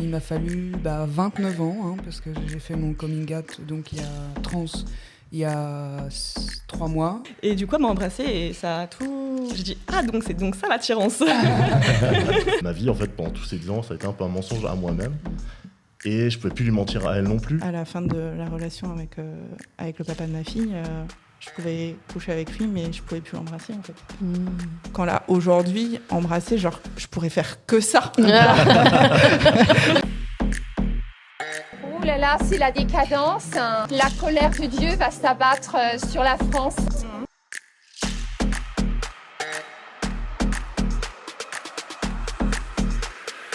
Il m'a fallu 29 ans, parce que j'ai fait mon coming out donc il y a 3 mois. Et du coup, elle m'a embrassée et ça a tout... J'ai dit, donc c'est donc ça l'attirance. Ma vie, en fait, pendant tous ces 10 ans, ça a été un peu un mensonge à moi-même. Et je pouvais plus lui mentir à elle non plus. À la fin de la relation avec le papa de ma fille, je pouvais coucher avec lui, mais je pouvais plus l'embrasser, en fait. Quand là, aujourd'hui, embrasser, genre, je pourrais faire que ça. Ouh là là, c'est la décadence. La colère de Dieu va s'abattre sur la France.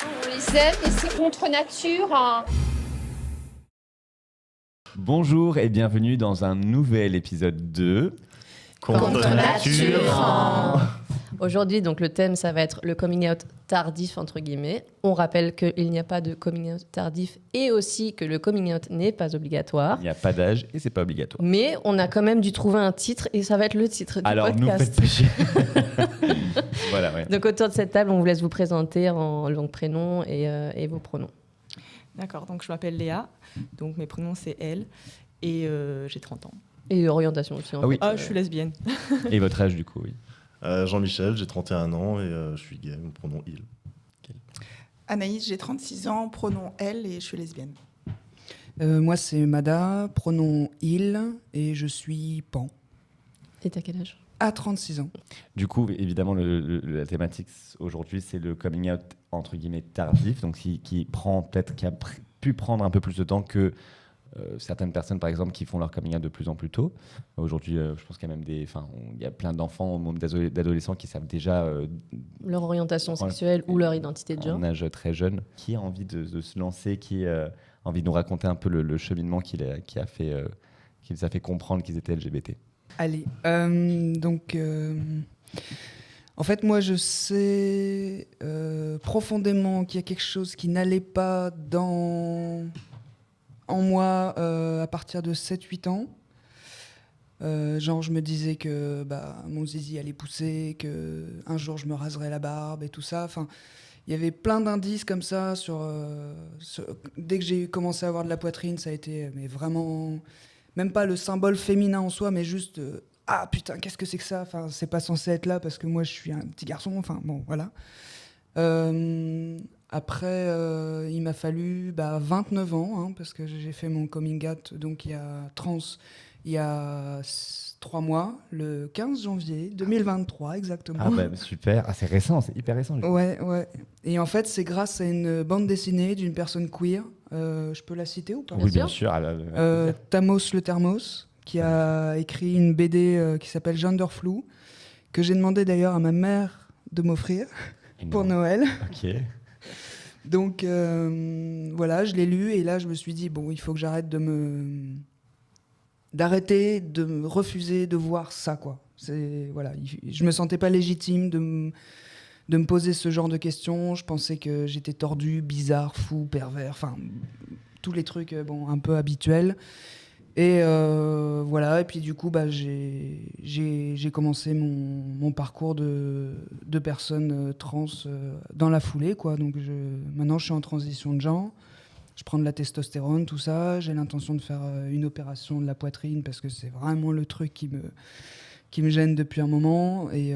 On les aime et c'est contre nature. Bonjour et bienvenue dans un nouvel épisode de Contre nature. Aujourd'hui, donc, le thème, ça va être le coming out tardif, entre guillemets. On rappelle qu'il n'y a pas de coming out tardif et aussi que le coming out n'est pas obligatoire. Il n'y a pas d'âge et c'est pas obligatoire. Mais on a quand même dû trouver un titre et ça va être le titre du Alors, podcast. nous faites pas chier. Voilà, ouais. Donc, autour de cette table, on vous laisse vous présenter en donc, prénom et vos pronoms. D'accord, donc je m'appelle Léa, donc mes prénoms c'est elle, et j'ai 30 ans. Et orientation aussi. Ah oui. Ah, je suis lesbienne. Et votre âge du coup, oui. Jean-Michel, j'ai 31 ans et je suis gay, mon pronom il. Anaïs, j'ai 36 ans, pronom elle et je suis lesbienne. Moi, c'est Mada, pronom il, et je suis pan. Et t'as quel âge ? À 36 ans. Du coup, évidemment, la thématique aujourd'hui, c'est le coming out entre guillemets tardif, donc qui a pu prendre un peu plus de temps que certaines personnes, par exemple, qui font leur coming out de plus en plus tôt. Aujourd'hui, je pense qu'il y a même il y a plein d'enfants, même d'adolescents qui savent déjà Leur orientation sexuelle ou leur identité de genre. en âge très jeune. Qui a envie de se lancer, qui a envie de nous raconter un peu le cheminement qui les a fait comprendre qu'ils étaient LGBT. Allez, en fait, moi, je sais profondément qu'il y a quelque chose qui n'allait pas en moi à partir de 7-8 ans. Genre, je me disais que mon zizi allait pousser, qu'un jour, je me raserais la barbe et tout ça. Enfin, il y avait plein d'indices comme ça. Dès que j'ai commencé à avoir de la poitrine, ça a été mais vraiment... Même pas le symbole féminin en soi, mais juste ah putain, qu'est-ce que c'est que ça ? Enfin, c'est pas censé être là parce que moi je suis un petit garçon. Enfin bon, voilà. Après, il m'a fallu 29 ans parce que j'ai fait mon coming out donc il y a 3 mois, le 15 janvier 2023 exactement. Ah bah super, c'est récent, c'est hyper récent. Ouais. Et en fait, c'est grâce à une bande dessinée d'une personne queer. Je peux la citer ou pas ? Oui, bien sûr. Tamos le Thermos, qui a écrit une BD qui s'appelle Genderflou, que j'ai demandé d'ailleurs à ma mère de m'offrir pour Noël. Ok. Donc voilà, je l'ai lu et là je me suis dit bon, il faut que j'arrête d'arrêter de me refuser de voir ça quoi. Je me sentais pas légitime de me poser ce genre de questions. Je pensais que j'étais tordu, bizarre, fou, pervers, enfin tous les trucs un peu habituels. Et voilà, et puis du coup j'ai commencé mon parcours de personne trans dans la foulée quoi. Donc maintenant je suis en transition de genre. Je prends de la testostérone, tout ça. J'ai l'intention de faire une opération de la poitrine parce que c'est vraiment le truc qui me gêne depuis un moment. Et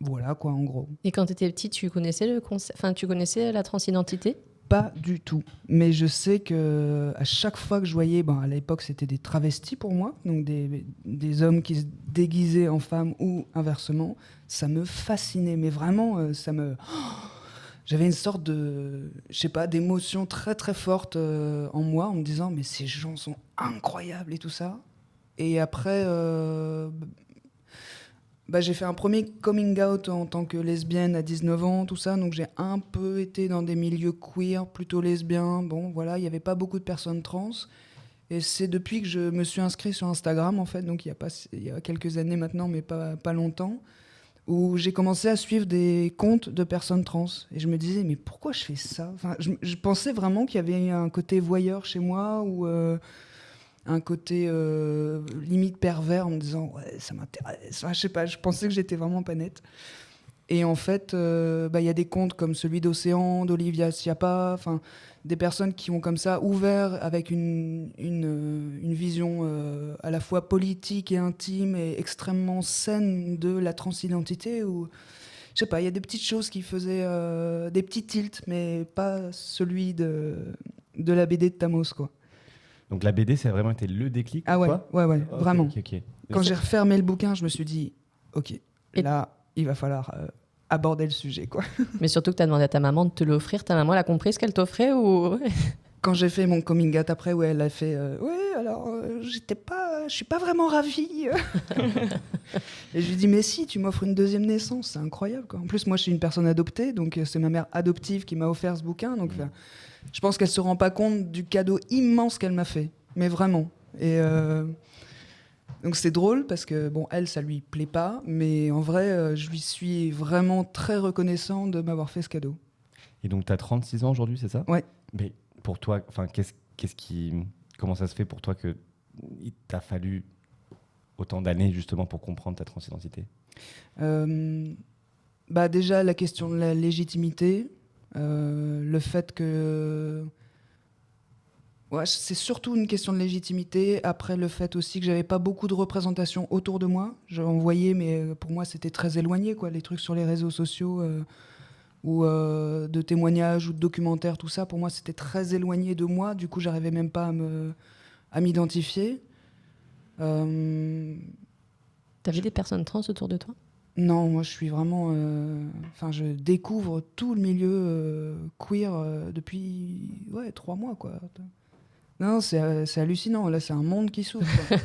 voilà, quoi, en gros. Et quand tu étais petite, tu connaissais la transidentité ? Pas du tout. Mais je sais qu'à chaque fois que je voyais... à l'époque, c'était des travestis pour moi. Donc des hommes qui se déguisaient en femmes ou inversement. Ça me fascinait. Mais vraiment, j'avais une sorte d'émotion très très forte en moi en me disant mais ces gens sont incroyables et tout ça. Et après, j'ai fait un premier coming out en tant que lesbienne à 19 ans, tout ça. Donc j'ai un peu été dans des milieux queer, plutôt lesbiens. Bon, voilà, il n'y avait pas beaucoup de personnes trans. Et c'est depuis que je me suis inscrit sur Instagram, en fait, donc il y a quelques années maintenant, mais pas longtemps, où j'ai commencé à suivre des comptes de personnes trans. Et je me disais, mais pourquoi je fais ça ? Enfin, je pensais vraiment qu'il y avait un côté voyeur chez moi, ou un côté limite pervers, en me disant, ouais, ça m'intéresse. Enfin, je sais pas, je pensais que j'étais vraiment pas nette. Et en fait, il y a des comptes comme celui d'Océan, d'Olivia Schiappa, enfin des personnes qui ont comme ça ouvert avec une vision à la fois politique et intime et extrêmement saine de la transidentité. Où, je sais pas, il y a des petites choses qui faisaient des petits tilts, mais pas celui de la BD de Tamos, quoi. Donc la BD, ça a vraiment été le déclic. Ah ouais, quoi ouais, Ok, vraiment. ok. Quand j'ai refermé le bouquin, je me suis dit, ok, là, il va falloir aborder le sujet, quoi. Mais surtout que tu as demandé à ta maman de te l'offrir. Ta maman, elle a compris ce qu'elle t'offrait ou... Quand j'ai fait mon coming out après, elle a fait je suis pas vraiment ravie. Et je lui dis mais si, tu m'offres une deuxième naissance, c'est incroyable, quoi. En plus moi je suis une personne adoptée, donc c'est ma mère adoptive qui m'a offert ce bouquin, donc je pense qu'elle se rend pas compte du cadeau immense qu'elle m'a fait, mais vraiment. Et donc c'est drôle parce que bon, elle ça lui plaît pas, mais en vrai je lui suis vraiment très reconnaissant de m'avoir fait ce cadeau. Et donc tu as 36 ans aujourd'hui, c'est ça? Ouais. Mais pour toi, enfin comment ça se fait pour toi que il t'a fallu autant d'années justement pour comprendre ta transidentité? Déjà la question de la légitimité, le fait que c'est surtout une question de légitimité. Après le fait aussi que j'avais pas beaucoup de représentation autour de moi. J'en voyais, mais pour moi c'était très éloigné, quoi. Les trucs sur les réseaux sociaux ou de témoignages ou de documentaires, tout ça, pour moi c'était très éloigné de moi. Du coup j'arrivais même pas à m'identifier. T'avais des personnes trans autour de toi? Non, moi je suis vraiment... je découvre tout le milieu queer depuis 3 mois, quoi. Non, c'est hallucinant. Là, c'est un monde qui s'ouvre, quoi.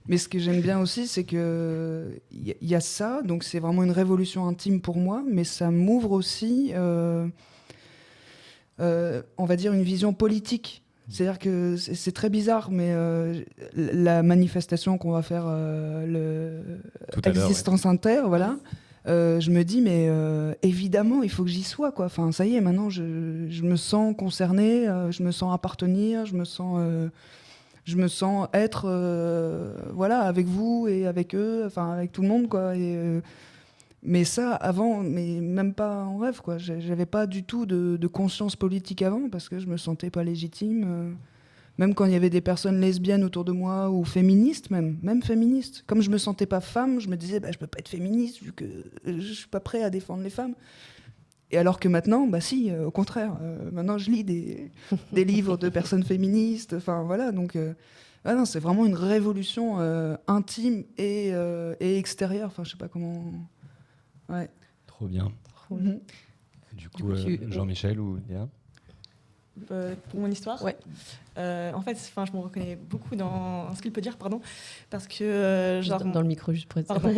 Mais ce que j'aime bien aussi, c'est que y a ça, donc c'est vraiment une révolution intime pour moi, mais ça m'ouvre aussi, on va dire, une vision politique. C'est-à-dire que c'est très bizarre, mais la manifestation qu'on va faire, Existence Inter, voilà, je me dis, mais évidemment, il faut que j'y sois, quoi. Enfin, ça y est, maintenant, je me sens concernée, je me sens appartenir, je me sens être avec vous et avec eux, enfin, avec tout le monde, quoi. Mais ça, avant, mais même pas en rêve, quoi. J'avais pas du tout de conscience politique avant parce que je me sentais pas légitime. Même quand il y avait des personnes lesbiennes autour de moi ou féministes, même féministes. Comme je me sentais pas femme, je me disais, je peux pas être féministe vu que je suis pas prêt à défendre les femmes. Et alors que maintenant, si, au contraire. Maintenant, je lis des livres de personnes féministes. Enfin, voilà, donc... non, c'est vraiment une révolution intime et extérieure. Enfin, je sais pas comment... Ouais. Trop bien. Mhm. Du coup, Jean-Michel ou Léa? Pour mon histoire, ouais. En fait, je me reconnais beaucoup dans ce qu'il peut dire, pardon, parce que dans le micro juste pour être pardon,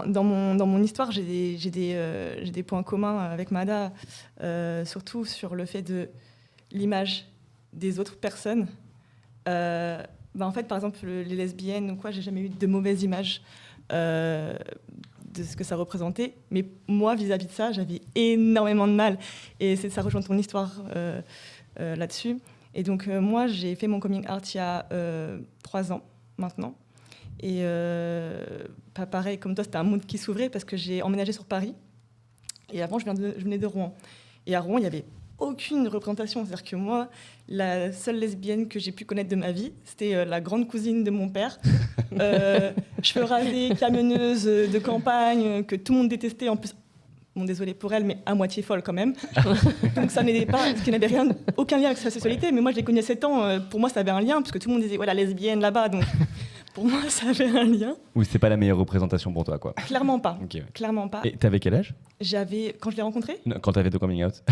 dans mon histoire, j'ai des points communs avec Mada, surtout sur le fait de l'image des autres personnes. En fait, par exemple, les lesbiennes ou quoi, j'ai jamais eu de mauvaise image de ce que ça représentait, mais moi, vis-à-vis de ça, j'avais énormément de mal. Et ça rejoint ton histoire là-dessus. Et donc, moi, j'ai fait mon coming out il y a 3 ans, maintenant. Et pas pareil, comme toi, c'était un monde qui s'ouvrait parce que j'ai emménagé sur Paris. Et avant, je venais de Rouen. Et à Rouen, il n'y avait aucune représentation. C'est-à-dire que moi, la seule lesbienne que j'ai pu connaître de ma vie, c'était la grande cousine de mon père. Cheveux rasés, camionneuse de campagne, que tout le monde détestait. En plus, bon, désolée pour elle, mais à moitié folle quand même. Donc ça n'aidait pas, parce qu'il n'avait aucun lien avec sa sexualité. Mais moi, je l'ai connue à 7 ans. Pour moi, ça avait un lien, parce que tout le monde disait, la lesbienne là-bas. Donc pour moi, ça avait un lien. Oui, c'est pas la meilleure représentation pour toi, quoi. Clairement pas. Okay. Clairement pas. Et t'avais quel âge? Quand je l'ai rencontré? Non, quand t'avais ton coming out?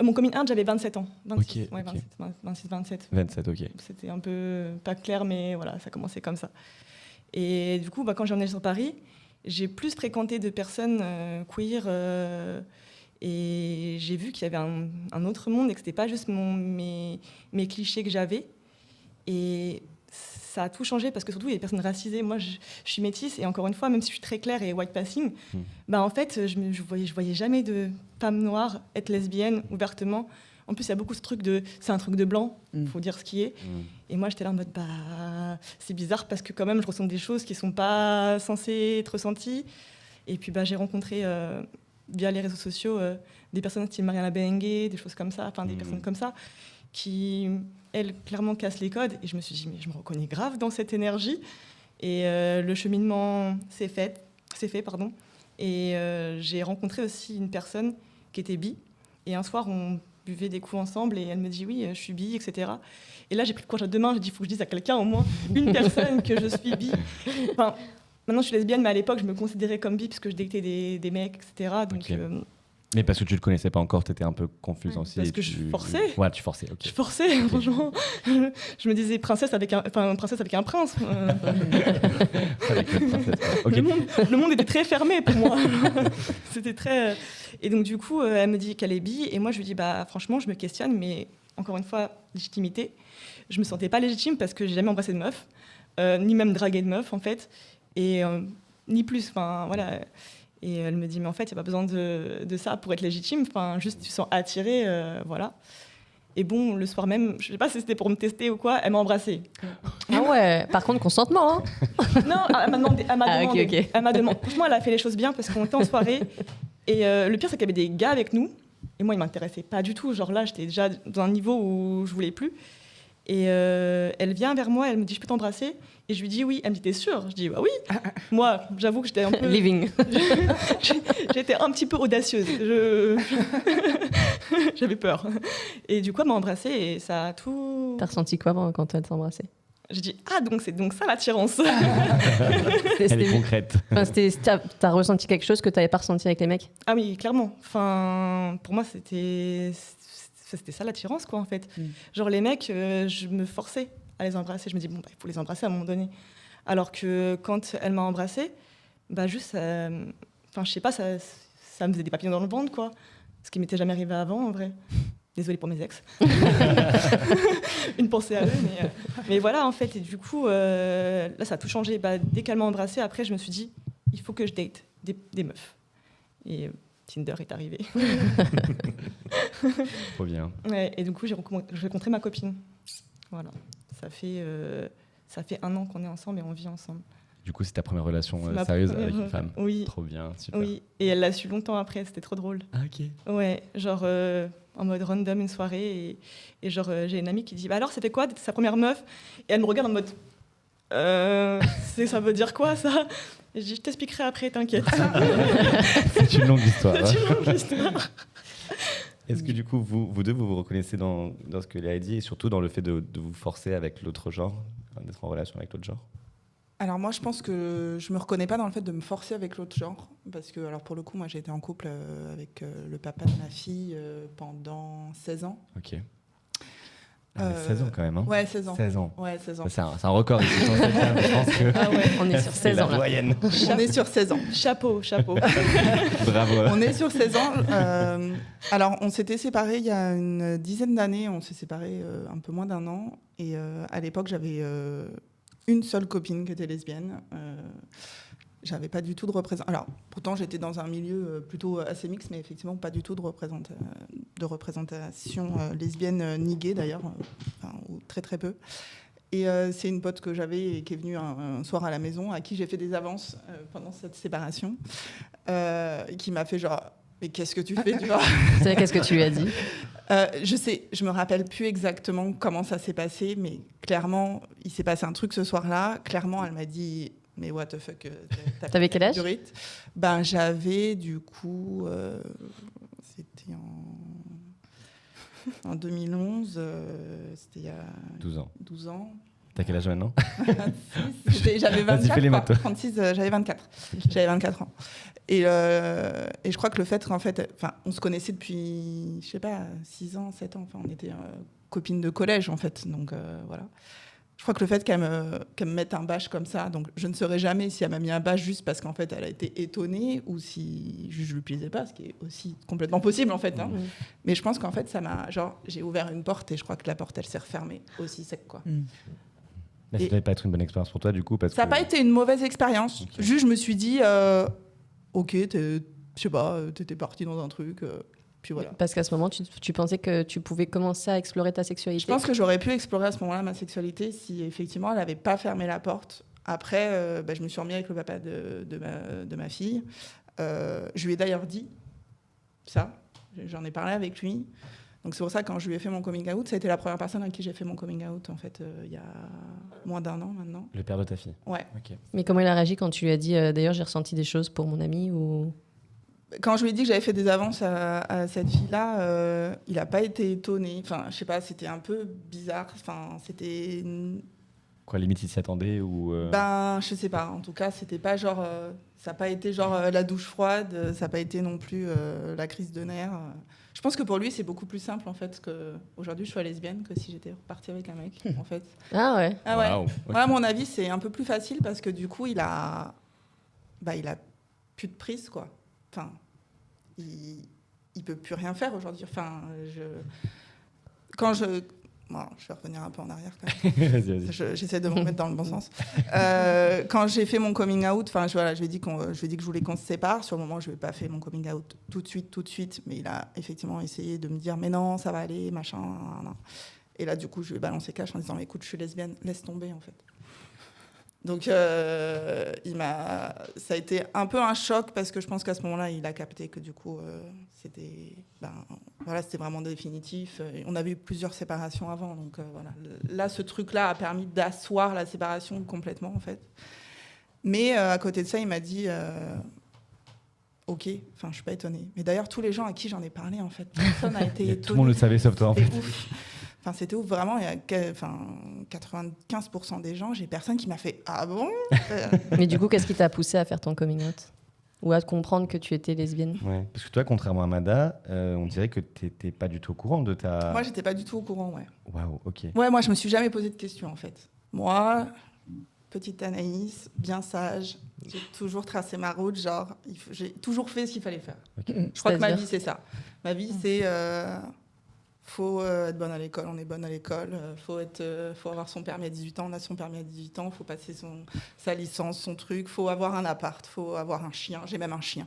Mon coming out, j'avais 27 ans. 26, okay, ouais, 26, 27. 27, ok. C'était un peu pas clair, mais voilà, ça commençait comme ça. Et du coup, quand j'ai emménagé sur Paris, j'ai plus fréquenté de personnes queer et j'ai vu qu'il y avait un autre monde et que c'était pas juste mes clichés que j'avais. Et ça a tout changé parce que surtout il y a des personnes racisées. Moi, je suis métisse et encore une fois, même si je suis très claire et white passing, en fait, je voyais jamais de femme noire être lesbienne ouvertement. En plus, il y a beaucoup ce truc c'est un truc de blanc, faut dire ce qui est. Et moi, j'étais là en mode, c'est bizarre parce que quand même, je ressens des choses qui sont pas censées être ressenties. Et puis, j'ai rencontré via les réseaux sociaux des personnes style Mariana Bengue, des choses comme ça, enfin des personnes comme ça, qui, elles, clairement cassent les codes. Et je me suis dit, mais je me reconnais grave dans cette énergie. Et le cheminement s'est fait. Et j'ai rencontré aussi une personne qui était bi. Et un soir, on buvait des coups ensemble et elle me dit, oui, je suis bi, etc. Et là, j'ai pris le courage à deux mains. J'ai dit, il faut que je dise à quelqu'un, au moins une personne, que je suis bi. Enfin, maintenant, je suis lesbienne, mais à l'époque, je me considérais comme bi parce que je datais des mecs, etc. Donc, Ok. Mais parce que tu le connaissais pas encore, tu étais un peu confuse aussi. parce et que je forçais. Ouais, tu forçais, ok. Je forçais, franchement. Je me disais princesse avec un prince. Avec le princesse, ok. Le monde était très fermé pour moi. C'était très... Et donc, du coup, elle me dit qu'elle est bi. Et moi, je lui dis, bah, franchement, je me questionne. Mais encore une fois, légitimité. Je me sentais pas légitime parce que j'ai jamais embrassé de meuf. Ni même dragué de meuf, en fait. Et ni plus. Enfin, voilà. Et elle me dit, mais en fait, il n'y a pas besoin de ça pour être légitime. Enfin, juste, tu sens attirée, voilà. Et bon, le soir même, je ne sais pas si c'était pour me tester ou quoi, elle m'a embrassée. Ah ouais, par contre, consentement, hein. Non, elle m'a demandé. ok. Elle m'a demandé. Franchement, elle a fait les choses bien parce qu'on était en soirée. Et le pire, c'est qu'il y avait des gars avec nous. Et moi, ils ne m'intéressaient pas du tout. Genre là, j'étais déjà dans un niveau où je ne voulais plus. Et elle vient vers moi, elle me dit, je peux t'embrasser ? Et je lui dis oui. Elle me dit, t'es sûre ? Je dis, bah oui. Moi, j'avoue que j'étais un peu... Living. J'étais un petit peu audacieuse. J'avais peur. Et du coup, elle m'a embrassée et ça a tout... T'as ressenti quoi quand elle t'a embrassé ? J'ai dit, ah, donc c'est donc ça l'attirance. Elle est concrète. Enfin, t'as ressenti quelque chose que t'avais pas ressenti avec les mecs ? Ah oui, clairement. Enfin, pour moi, c'était ça l'attirance, quoi, en fait. Genre, les mecs, je me forçais à les embrasser. Je me dis, bon, bah, il faut les embrasser à un moment donné. Alors que quand elle m'a embrassée, bah, juste, enfin, je sais pas, ça me faisait des papillons dans le ventre, quoi. Ce qui m'était jamais arrivé avant, en vrai. Désolée pour mes ex. Une pensée à eux, mais voilà, en fait. Et du coup, là, ça a tout changé. Bah, dès qu'elle m'a embrassée, après, je me suis dit, il faut que je date des meufs. Et Tinder est arrivé. Trop bien. Ouais, et du coup, j'ai rencontré ma copine. Voilà. Ça fait 1 an qu'on est ensemble et on vit ensemble. Du coup, c'est ta première relation C'est ma sérieuse première avec une femme. Oui. Trop bien, super. Oui, et elle l'a su longtemps après, c'était trop drôle. Ah, ok. Ouais, genre en mode random une soirée, et genre j'ai une amie qui dit, bah alors c'était quoi sa première meuf ? Et elle me regarde en mode, ça veut dire quoi ça ? Et je dis, je t'expliquerai après, t'inquiète. C'est une longue histoire. C'est une longue histoire. Est-ce que du coup, vous deux, vous reconnaissez dans ce que Léa a dit et surtout dans le fait de vous forcer avec l'autre genre, d'être en relation avec l'autre genre ? Alors moi, je pense que je me reconnais pas dans le fait de me forcer avec l'autre genre, parce que alors pour le coup, moi j'ai été en couple avec le papa de ma fille pendant 16 ans. Ok. Ah, mais 16 ans quand même, hein ? Ouais, 16 ans. 16 ans. Ouais, 16 ans. Ça, c'est un record ici. Je pense que Ah ouais, On est sur c'est 16 la ans là. moyenne. On est sur 16 ans. chapeau. Bravo. On est sur 16 ans. Alors, on s'était séparés il y a une dizaine d'années. On s'est séparés un peu moins d'1 an. Et à l'époque, j'avais une seule copine qui était lesbienne. J'avais pas du tout de représentation. Alors, pourtant, j'étais dans un milieu plutôt assez mixte, mais effectivement, pas du tout de représentation lesbienne ni gay, d'ailleurs, ou très très peu. Et c'est une pote que j'avais et qui est venue un soir à la maison, à qui j'ai fait des avances pendant cette séparation, qui m'a fait genre, mais qu'est-ce que tu fais, tu vois ? Qu'est-ce que tu lui as dit ? Je me rappelle plus exactement comment ça s'est passé, mais clairement, il s'est passé un truc ce soir-là. Clairement, elle m'a dit, mais what the fuck, T'avais quel âge ? Ben, j'avais du coup, c'était en 2011, c'était il y a 12 ans. T'as quel âge maintenant ? 26, j'avais 24, Vas-y, fais les maths. 36, j'avais 24. Okay. J'avais 24 ans. Et je crois que le fait qu'en fait, on se connaissait depuis, je sais pas, 6 ans, 7 ans. Enfin, on était copines de collège, en fait. Donc, voilà. Je crois que le fait qu'elle me mette un bâche comme ça, donc je ne saurais jamais si elle m'a mis un bâche juste parce qu'en fait, elle a été étonnée ou si je ne lui plaisais pas, ce qui est aussi complètement possible, en fait. Hein. Mmh. Mais je pense qu'en fait, j'ai ouvert une porte et je crois que la porte, elle s'est refermée aussi sec, quoi. Mmh. Mais ça ne devait pas être une bonne expérience pour toi, du coup, parce ça n'a pas été une mauvaise expérience. Okay. Juste, je me suis dit, ok, je sais pas, t'étais partie dans un truc, puis voilà. Parce qu'à ce moment, tu pensais que tu pouvais commencer à explorer ta sexualité ? Je pense que j'aurais pu explorer à ce moment-là ma sexualité si effectivement elle n'avait pas fermé la porte. Après, je me suis remis avec le papa de ma fille. Je lui ai d'ailleurs dit ça. J'en ai parlé avec lui. Donc c'est pour ça que quand je lui ai fait mon coming out, ça a été la première personne à qui j'ai fait mon coming out, en fait, il y a moins d'1 an maintenant. Le père de ta fille. Ouais. Ok. Mais comment il a réagi quand tu lui as dit d'ailleurs j'ai ressenti des choses pour mon ami ou... Quand je lui ai dit que j'avais fait des avances à cette fille-là, il n'a pas été étonné. Enfin, je sais pas, c'était un peu bizarre. Enfin, c'était... Quoi, limite, il s'y attendait ou Ben, je sais pas. En tout cas, c'était pas genre... ça n'a pas été genre la douche froide, ça n'a pas été non plus la crise de nerfs. Je pense que pour lui, c'est beaucoup plus simple, en fait, qu'aujourd'hui, je sois lesbienne que si j'étais repartie avec un mec, en fait. Ah ouais. Ah ouais. Waouh, ok. Ouais, à mon avis, c'est un peu plus facile parce que du coup, il a plus de prise, quoi. Enfin, il peut plus rien faire aujourd'hui. Enfin, bon, je vais revenir un peu en arrière quand même. Vas-y. J'essaie de me remettre dans le bon sens. Quand j'ai fait mon coming out, enfin, je lui ai dit que je voulais qu'on se sépare. Sur le moment, je lui ai pas fait mon coming out tout de suite, mais il a effectivement essayé de me dire, mais non, ça va aller, machin. Nan. Et là, du coup, je lui ai balancé cash en disant, mais écoute, je suis lesbienne, laisse tomber, en fait. Donc, ça a été un peu un choc parce que je pense qu'à ce moment-là, il a capté que du coup, c'était vraiment définitif. Et on avait eu plusieurs séparations avant, donc voilà. Là, ce truc-là a permis d'asseoir la séparation complètement, en fait. Mais à côté de ça, il m'a dit, ok, enfin, je suis pas étonnée. Mais d'ailleurs, tous les gens à qui j'en ai parlé, en fait, personne n'a été étonné. Tout le monde le savait sauf toi, en fait. C'était ouf. Enfin, c'était ouf, vraiment, il y a 95% des gens, j'ai personne qui m'a fait « Ah bon ?» Mais du coup, qu'est-ce qui t'a poussé à faire ton coming out? Ou à comprendre que tu étais lesbienne? Ouais. Parce que toi, contrairement à Mada, on dirait que tu n'étais pas du tout au courant de ta... Moi, j'étais pas du tout au courant, ouais. Waouh, ok. Ouais, moi, je me suis jamais posé de questions, en fait. Moi, petite Anaïs, bien sage, j'ai toujours tracé ma route, genre, j'ai toujours fait ce qu'il fallait faire. Okay. Je crois que ma C'est-à-dire vie, c'est ça. Ma vie, c'est... faut être bonne à l'école, on est bonne à l'école. Faut avoir son permis à 18 ans, on a son permis à 18 ans. Faut passer sa licence, son truc. Faut avoir un appart, faut avoir un chien. J'ai même un chien.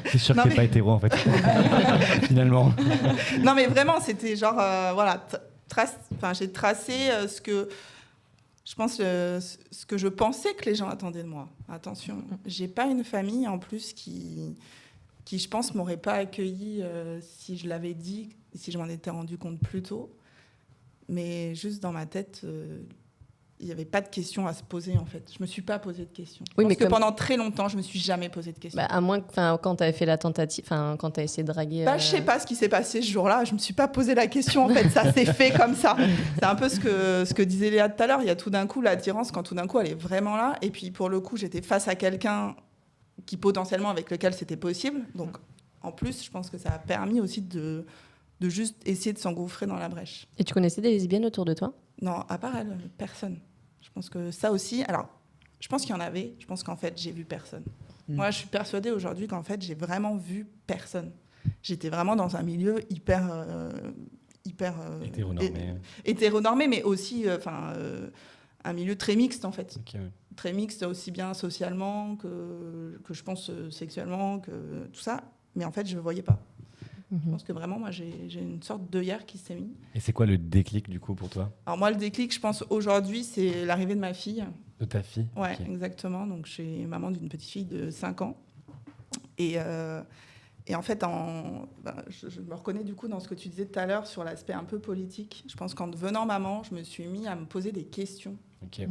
C'est sûr que t'es pas hétéro, en fait. Finalement. Non, mais vraiment, c'était genre... voilà, j'ai tracé ce que... Je pense ce que je pensais que les gens attendaient de moi. Attention, j'ai pas une famille, en plus, qui je pense, m'aurait pas accueilli si je l'avais dit, si je m'en étais rendu compte plus tôt. Mais juste dans ma tête, il n'y avait pas de questions à se poser, en fait. Je me suis pas posé de questions. Oui, Parce que pendant très longtemps, je me suis jamais posé de questions. Bah, à moins que quand tu avais fait la tentative, quand tu as essayé de draguer... Je sais pas ce qui s'est passé ce jour-là. Je me suis pas posé la question, en fait. Ça s'est fait comme ça. C'est un peu ce que disait Léa tout à l'heure. Il y a tout d'un coup l'attirance, quand tout d'un coup, elle est vraiment là. Et puis, pour le coup, j'étais face à quelqu'un qui potentiellement avec lequel c'était possible. Donc, en plus, je pense que ça a permis aussi de juste essayer de s'engouffrer dans la brèche. Et tu connaissais des lesbiennes autour de toi? Non, à part elle, personne. Je pense que ça aussi... Alors, je pense qu'il y en avait. Je pense qu'en fait, j'ai vu personne. Moi, je suis persuadée aujourd'hui qu'en fait, j'ai vraiment vu personne. J'étais vraiment dans un milieu hyper hétéronormé, mais aussi... un milieu très mixte, en fait. Okay, ouais. Très mixte, aussi bien socialement que je pense sexuellement, que tout ça. Mais en fait, je ne le voyais pas. Je pense que vraiment, moi, j'ai une sorte d'œillère qui s'est mis. Et c'est quoi le déclic, du coup, pour toi? Alors moi, le déclic, je pense, aujourd'hui, c'est l'arrivée de ma fille. De ta fille? Ouais, Okay. exactement. Donc, je suis maman d'une petite fille de 5 ans. Et en fait, je me reconnais du coup dans ce que tu disais tout à l'heure sur l'aspect un peu politique. Je pense qu'en devenant maman, je me suis mis à me poser des questions. Okay.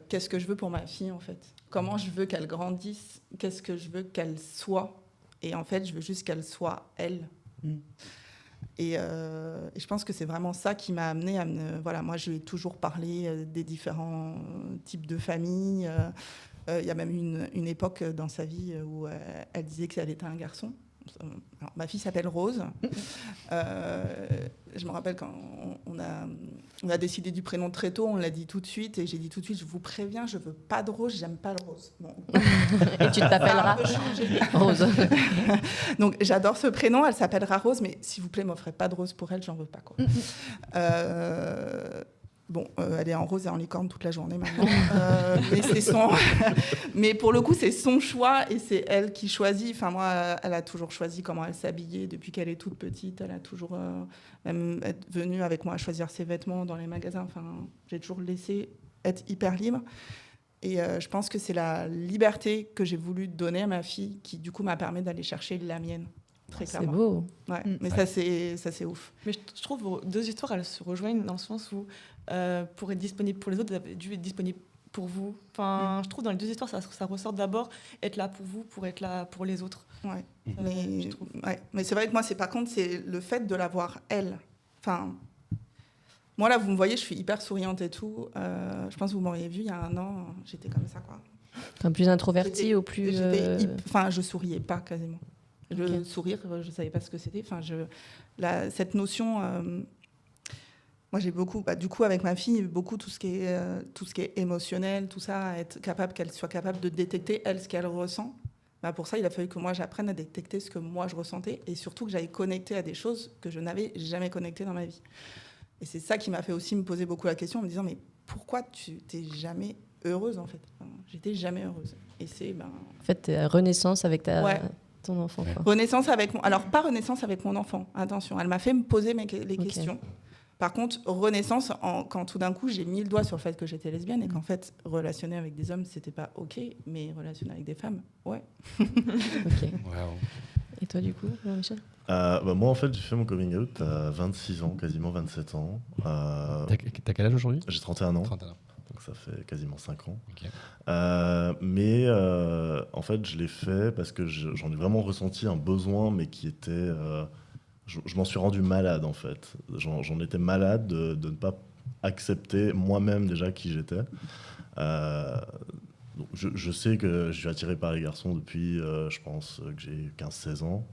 Qu'est-ce que je veux pour ma fille, en fait? Comment je veux qu'elle grandisse? Qu'est-ce que je veux qu'elle soit? Et en fait, je veux juste qu'elle soit elle. Et je pense que c'est vraiment ça qui m'a amenée à voilà, moi, je lui ai toujours parlé des différents types de familles. Il y a même eu une époque dans sa vie où elle disait qu'elle était un garçon. Alors, ma fille s'appelle Rose. Je me rappelle quand on a décidé du prénom très tôt, on l'a dit tout de suite, et j'ai dit tout de suite, je vous préviens, je veux pas de Rose, j'aime pas le rose. Bon. Et tu t'appelleras Rose. Donc j'adore ce prénom, elle s'appellera Rose, mais s'il vous plaît, m'offrez pas de rose pour elle, j'en veux pas, quoi. Bon, elle est en rose et en licorne toute la journée maintenant. Mais pour le coup, c'est son choix et c'est elle qui choisit. Enfin, moi, elle a toujours choisi comment elle s'habillait depuis qu'elle est toute petite. Elle a toujours même être venue avec moi choisir ses vêtements dans les magasins. Enfin, j'ai toujours laissé être hyper libre. Et je pense que c'est la liberté que j'ai voulu donner à ma fille qui, du coup, m'a permis d'aller chercher la mienne, très C'est clairement. beau. Ouais, mais Ouais. ça, c'est ouf. Mais je trouve vos deux histoires, elles se rejoignent dans le sens où pour être disponible pour les autres, vous avez dû être disponible pour vous. Enfin, je trouve dans les deux histoires, ça ressort d'abord être là pour vous, pour être là pour les autres. Ouais. Ça, Mais, je trouve. ouais. Mais c'est vrai que moi, par contre, c'est le fait de la voir, elle. Enfin, moi, là, vous me voyez, je suis hyper souriante et tout. Je pense que vous m'auriez vu il y a un an, j'étais comme ça, quoi. Enfin, plus introverti J'étais- ou plus. Enfin, je souriais pas quasiment. Le Ok. sourire, je savais pas ce que c'était. Enfin, cette notion. Moi, j'ai beaucoup, du coup, avec ma fille, beaucoup tout ce qui est émotionnel, tout ça, être capable qu'elle soit capable de détecter elle ce qu'elle ressent. Bah, pour ça, il a fallu que moi j'apprenne à détecter ce que moi je ressentais et surtout que j'aille connecter à des choses que je n'avais jamais connectées dans ma vie. Et c'est ça qui m'a fait aussi me poser beaucoup la question, en me disant mais pourquoi tu t'es jamais heureuse en fait. Enfin, j'étais jamais heureuse. Et c'est En fait, t'es renaissance avec Ouais. ton enfant. Quoi. Renaissance avec alors pas renaissance avec mon enfant. Attention, elle m'a fait me poser les Ok. questions. Par contre, renaissance quand tout d'un coup j'ai mis le doigt sur le fait que j'étais lesbienne et qu'en fait relationner avec des hommes c'était pas ok, mais relationner avec des femmes, ouais. Ok. Wow. Et toi, du coup, Michel? Moi, en fait, j'ai fait mon coming out à 26 ans, quasiment 27 ans. T'as quel âge aujourd'hui? J'ai 31 ans, 31 ans. donc ça fait quasiment 5 ans. Ok. Mais en fait, je l'ai fait parce que j'en ai vraiment ressenti un besoin, mais qui était... je m'en suis rendu malade, en fait. J'en étais malade de ne pas accepter moi-même déjà qui j'étais. Donc je sais que je suis attiré par les garçons depuis, je pense, que j'ai 15-16 ans.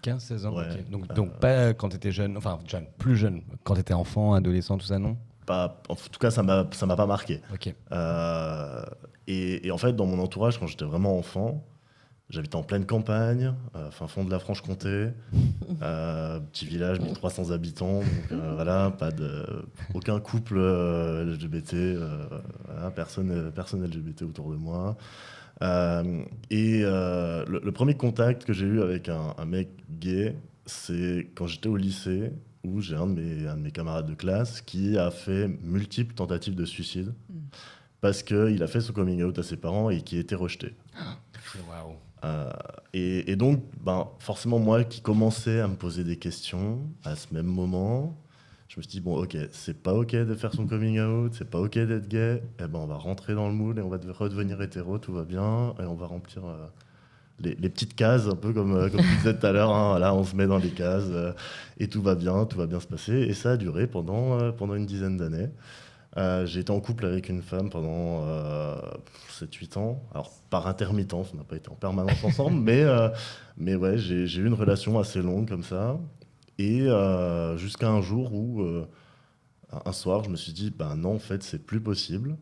15-16 ans, Ouais. ok. Donc pas quand t'étais jeune, enfin jeune, plus jeune, quand t'étais enfant, adolescent, tout ça, non? En tout cas, ça m'a pas marqué. Ok. Et en fait, dans mon entourage, quand j'étais vraiment enfant, j'habitais en pleine campagne, fin fond de la Franche-Comté, petit village, 1300 habitants, donc voilà, aucun couple LGBT, voilà, personne LGBT autour de moi. Le premier contact que j'ai eu avec un mec gay, c'est quand j'étais au lycée, où j'ai un de mes camarades de classe qui a fait multiples tentatives de suicide parce qu'il a fait son coming out à ses parents et qui a été rejeté. Waouh. Et donc, forcément, moi qui commençais à me poser des questions à ce même moment, je me suis dit, bon, ok, c'est pas ok de faire son coming out, c'est pas ok d'être gay, eh ben, on va rentrer dans le moule et on va redevenir hétéro, tout va bien, et on va remplir les petites cases, un peu comme tu disais tout à l'heure, hein, voilà, on se met dans les cases et tout va bien se passer. Et ça a duré pendant une dizaine d'années. J'ai été en couple avec une femme pendant 7-8 ans. Alors, par intermittence, on n'a pas été en permanence ensemble, mais ouais, j'ai eu une relation assez longue comme ça. Et jusqu'à un jour où, un soir, je me suis dit, non, en fait, c'est plus possible.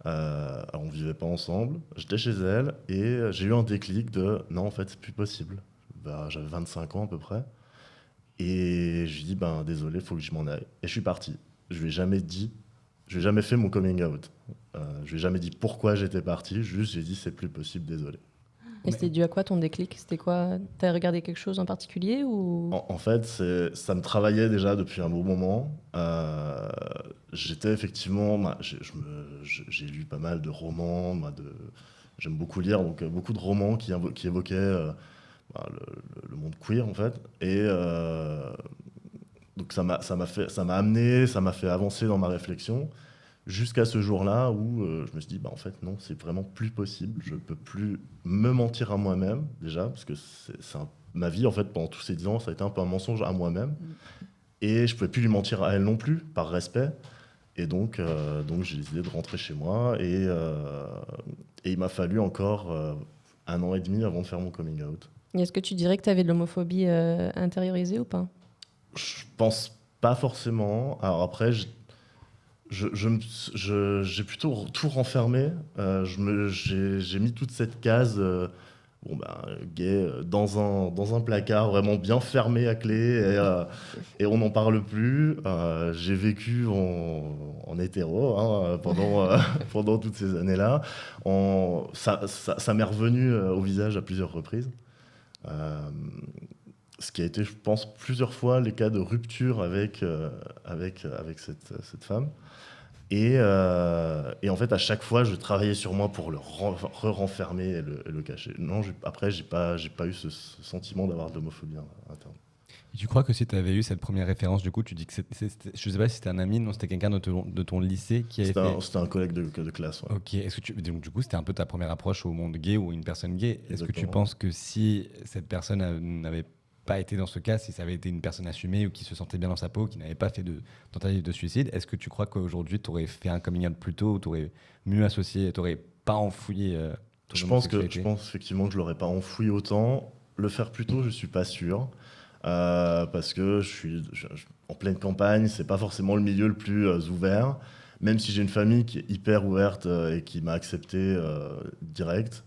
Alors, on vivait pas ensemble. J'étais chez elle et j'ai eu un déclic de, non, en fait, c'est plus possible. J'avais 25 ans à peu près. Et je lui ai dit, désolé, il faut que je m'en aille. Et je suis parti. Je lui ai jamais fait mon coming out. Je lui ai jamais dit pourquoi j'étais parti, juste j'ai dit c'est plus possible, désolé. Et c'était dû à quoi ton déclic? C'était quoi? T'as regardé quelque chose en particulier ou... En fait, ça me travaillait déjà depuis un bon moment. J'étais effectivement... j'ai lu pas mal de romans. J'aime beaucoup lire, donc beaucoup de romans qui évoquaient le monde queer, en fait. Et donc ça m'a amené, ça m'a fait avancer dans ma réflexion. Jusqu'à ce jour-là où je me suis dit, en fait, non, c'est vraiment plus possible. Je peux plus me mentir à moi-même, déjà, parce que ma vie, en fait, pendant tous ces 10 ans, ça a été un peu un mensonge à moi-même. Et je pouvais plus lui mentir à elle non plus, par respect. Et donc j'ai décidé de rentrer chez moi. Et il m'a fallu encore 1 an et demi avant de faire mon coming out. Et est-ce que tu dirais que tu avais de l'homophobie intériorisée ou pas? Je pense pas forcément. Alors après, j'ai plutôt tout renfermé. J'ai mis toute cette case gay dans un placard vraiment bien fermé à clé et on n'en parle plus. J'ai vécu en hétéro pendant toutes ces années-là. Ça m'est revenu au visage à plusieurs reprises. Ce qui a été, je pense, plusieurs fois les cas de rupture avec cette femme. Et en fait, à chaque fois, je travaillais sur moi pour le renfermer et le cacher. Non, après, j'ai pas eu ce sentiment d'avoir de l'homophobie interne. Et tu crois que si tu avais eu cette première référence, du coup, tu dis que je sais pas si c'était un ami, non, c'était quelqu'un de ton lycée qui avait fait... C'était un collègue de classe. Ouais. Ok, donc, du coup, c'était un peu ta première approche au monde gay ou une personne gay. Est-ce que tu Exactement. penses que si cette personne n'avait pas été dans ce cas, si ça avait été une personne assumée ou qui se sentait bien dans sa peau, qui n'avait pas fait de tentative de suicide, est-ce que tu crois qu'aujourd'hui, tu aurais fait un coming out plus tôt, ou tu aurais mieux associé, tu n'aurais pas enfoui ton Je pense homosexualité ? effectivement que je l'aurais pas enfoui autant. Le faire plus tôt, je suis pas sûr. Parce que je suis en pleine campagne, c'est pas forcément le milieu le plus ouvert. Même si j'ai une famille qui est hyper ouverte et qui m'a accepté direct.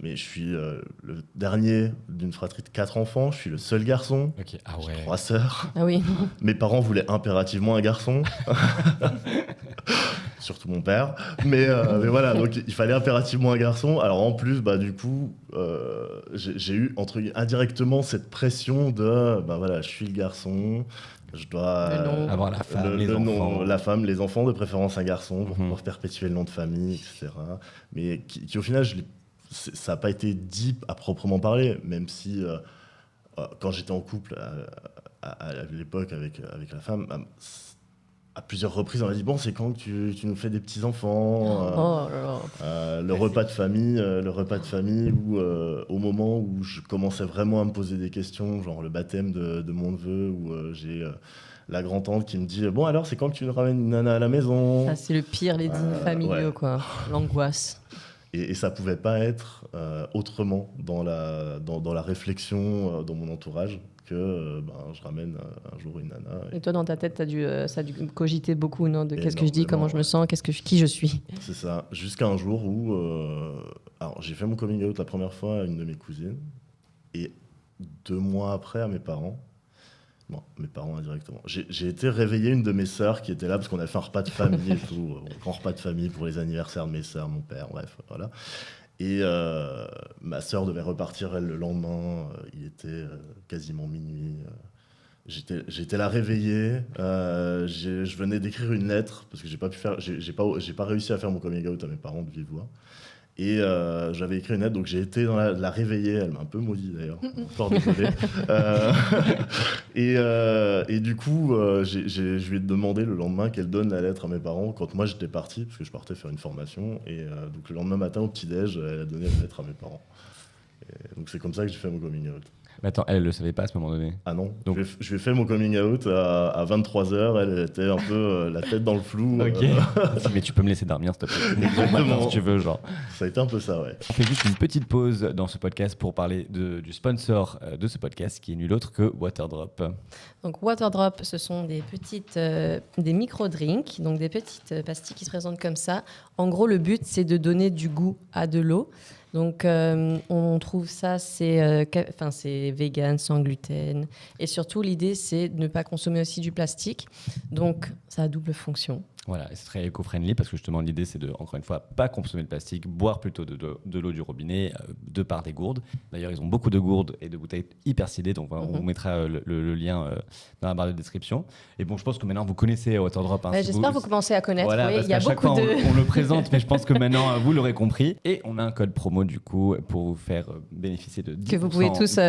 Mais je suis le dernier d'une fratrie de 4 enfants. Je suis le seul garçon. Ok, ah J'ai ouais. 3 sœurs. Ah oui. Mes parents voulaient impérativement un garçon. Surtout mon père. Mais voilà, donc il fallait impérativement un garçon. Alors en plus, du coup, j'ai eu indirectement cette pression de, voilà, je suis le garçon, je dois avoir la femme, les le enfants. nom, la femme, les enfants, de préférence un garçon, pour pouvoir perpétuer le nom de famille, etc. Mais qui au final, ça n'a pas été dit à proprement parler, même si quand j'étais en couple à l'époque avec la femme, à plusieurs reprises, on m'a dit bon, c'est quand que tu nous fais des petits enfants, Oh là là. le repas de famille, où au moment où je commençais vraiment à me poser des questions, genre le baptême de mon neveu, où j'ai la grand-tante qui me dit bon, alors c'est quand que tu nous ramènes une nana à la maison. Ça, c'est le pire, les dîners familiaux, ouais. quoi. L'angoisse. Et ça pouvait pas être autrement dans la réflexion dans mon entourage que je ramène un jour une nana. Et toi, dans ta tête, ça a dû cogiter beaucoup, non, de qu'est-ce que je dis, Énormément, comment je me sens, qui je suis. C'est ça. Jusqu'à un jour où alors j'ai fait mon coming out la première fois à une de mes cousines et 2 mois après à mes parents. Bon, mes parents indirectement. J'ai été réveiller une de mes sœurs qui était là parce qu'on a fait un repas de famille et tout, un grand repas de famille pour les anniversaires de mes sœurs, mon père, bref, voilà. Et ma sœur devait repartir elle le lendemain. Il était quasiment minuit. J'étais là réveillé. Je venais d'écrire une lettre parce que j'ai pas réussi à faire mon coming out à mes parents de vive voix. Et j'avais écrit une lettre, donc j'ai été dans la réveiller. Elle m'a un peu maudit d'ailleurs, fort désolé. Et du coup, je lui ai demandé le lendemain qu'elle donne la lettre à mes parents quand moi j'étais parti, parce que je partais faire une formation. Et donc le lendemain matin au petit-déj, elle a donné la lettre à mes parents. Et donc c'est comme ça que j'ai fait mon coming out. Mais attends, elle le savait pas à ce moment donné. Ah non, Donc- je lui ai fait mon coming out à 23h, elle était un peu la tête dans le flou. Ok. Mais tu peux me laisser dormir, s'il te plaît. Exactement. Si tu veux, genre. Ça a été un peu ça, ouais. On fait juste une petite pause dans ce podcast pour parler du sponsor de ce podcast, qui est nul autre que Waterdrop. Donc Waterdrop, ce sont des micro-drinks, donc des petites pastilles qui se présentent comme ça. En gros, le but, c'est de donner du goût à de l'eau. Donc, on trouve ça, c'est vegan, sans gluten. Et surtout, l'idée, c'est de ne pas consommer aussi du plastique. Donc, ça a double fonction. Voilà, et c'est très éco-friendly parce que justement l'idée c'est de, encore une fois, pas consommer de plastique, boire plutôt de l'eau du robinet de par des gourdes. D'ailleurs, ils ont beaucoup de gourdes et de bouteilles hyper stylées, donc on vous mettra le lien dans la barre de description. Et bon, je pense que maintenant vous connaissez Waterdrop. Hein, J'espère que vous commencez à connaître. Voilà, Oui, parce il y a qu'à chaque beaucoup fois, de... on le présente, mais je pense que maintenant vous l'aurez compris. Et on a un code promo du coup pour vous faire bénéficier de 10% que vous pouvez tous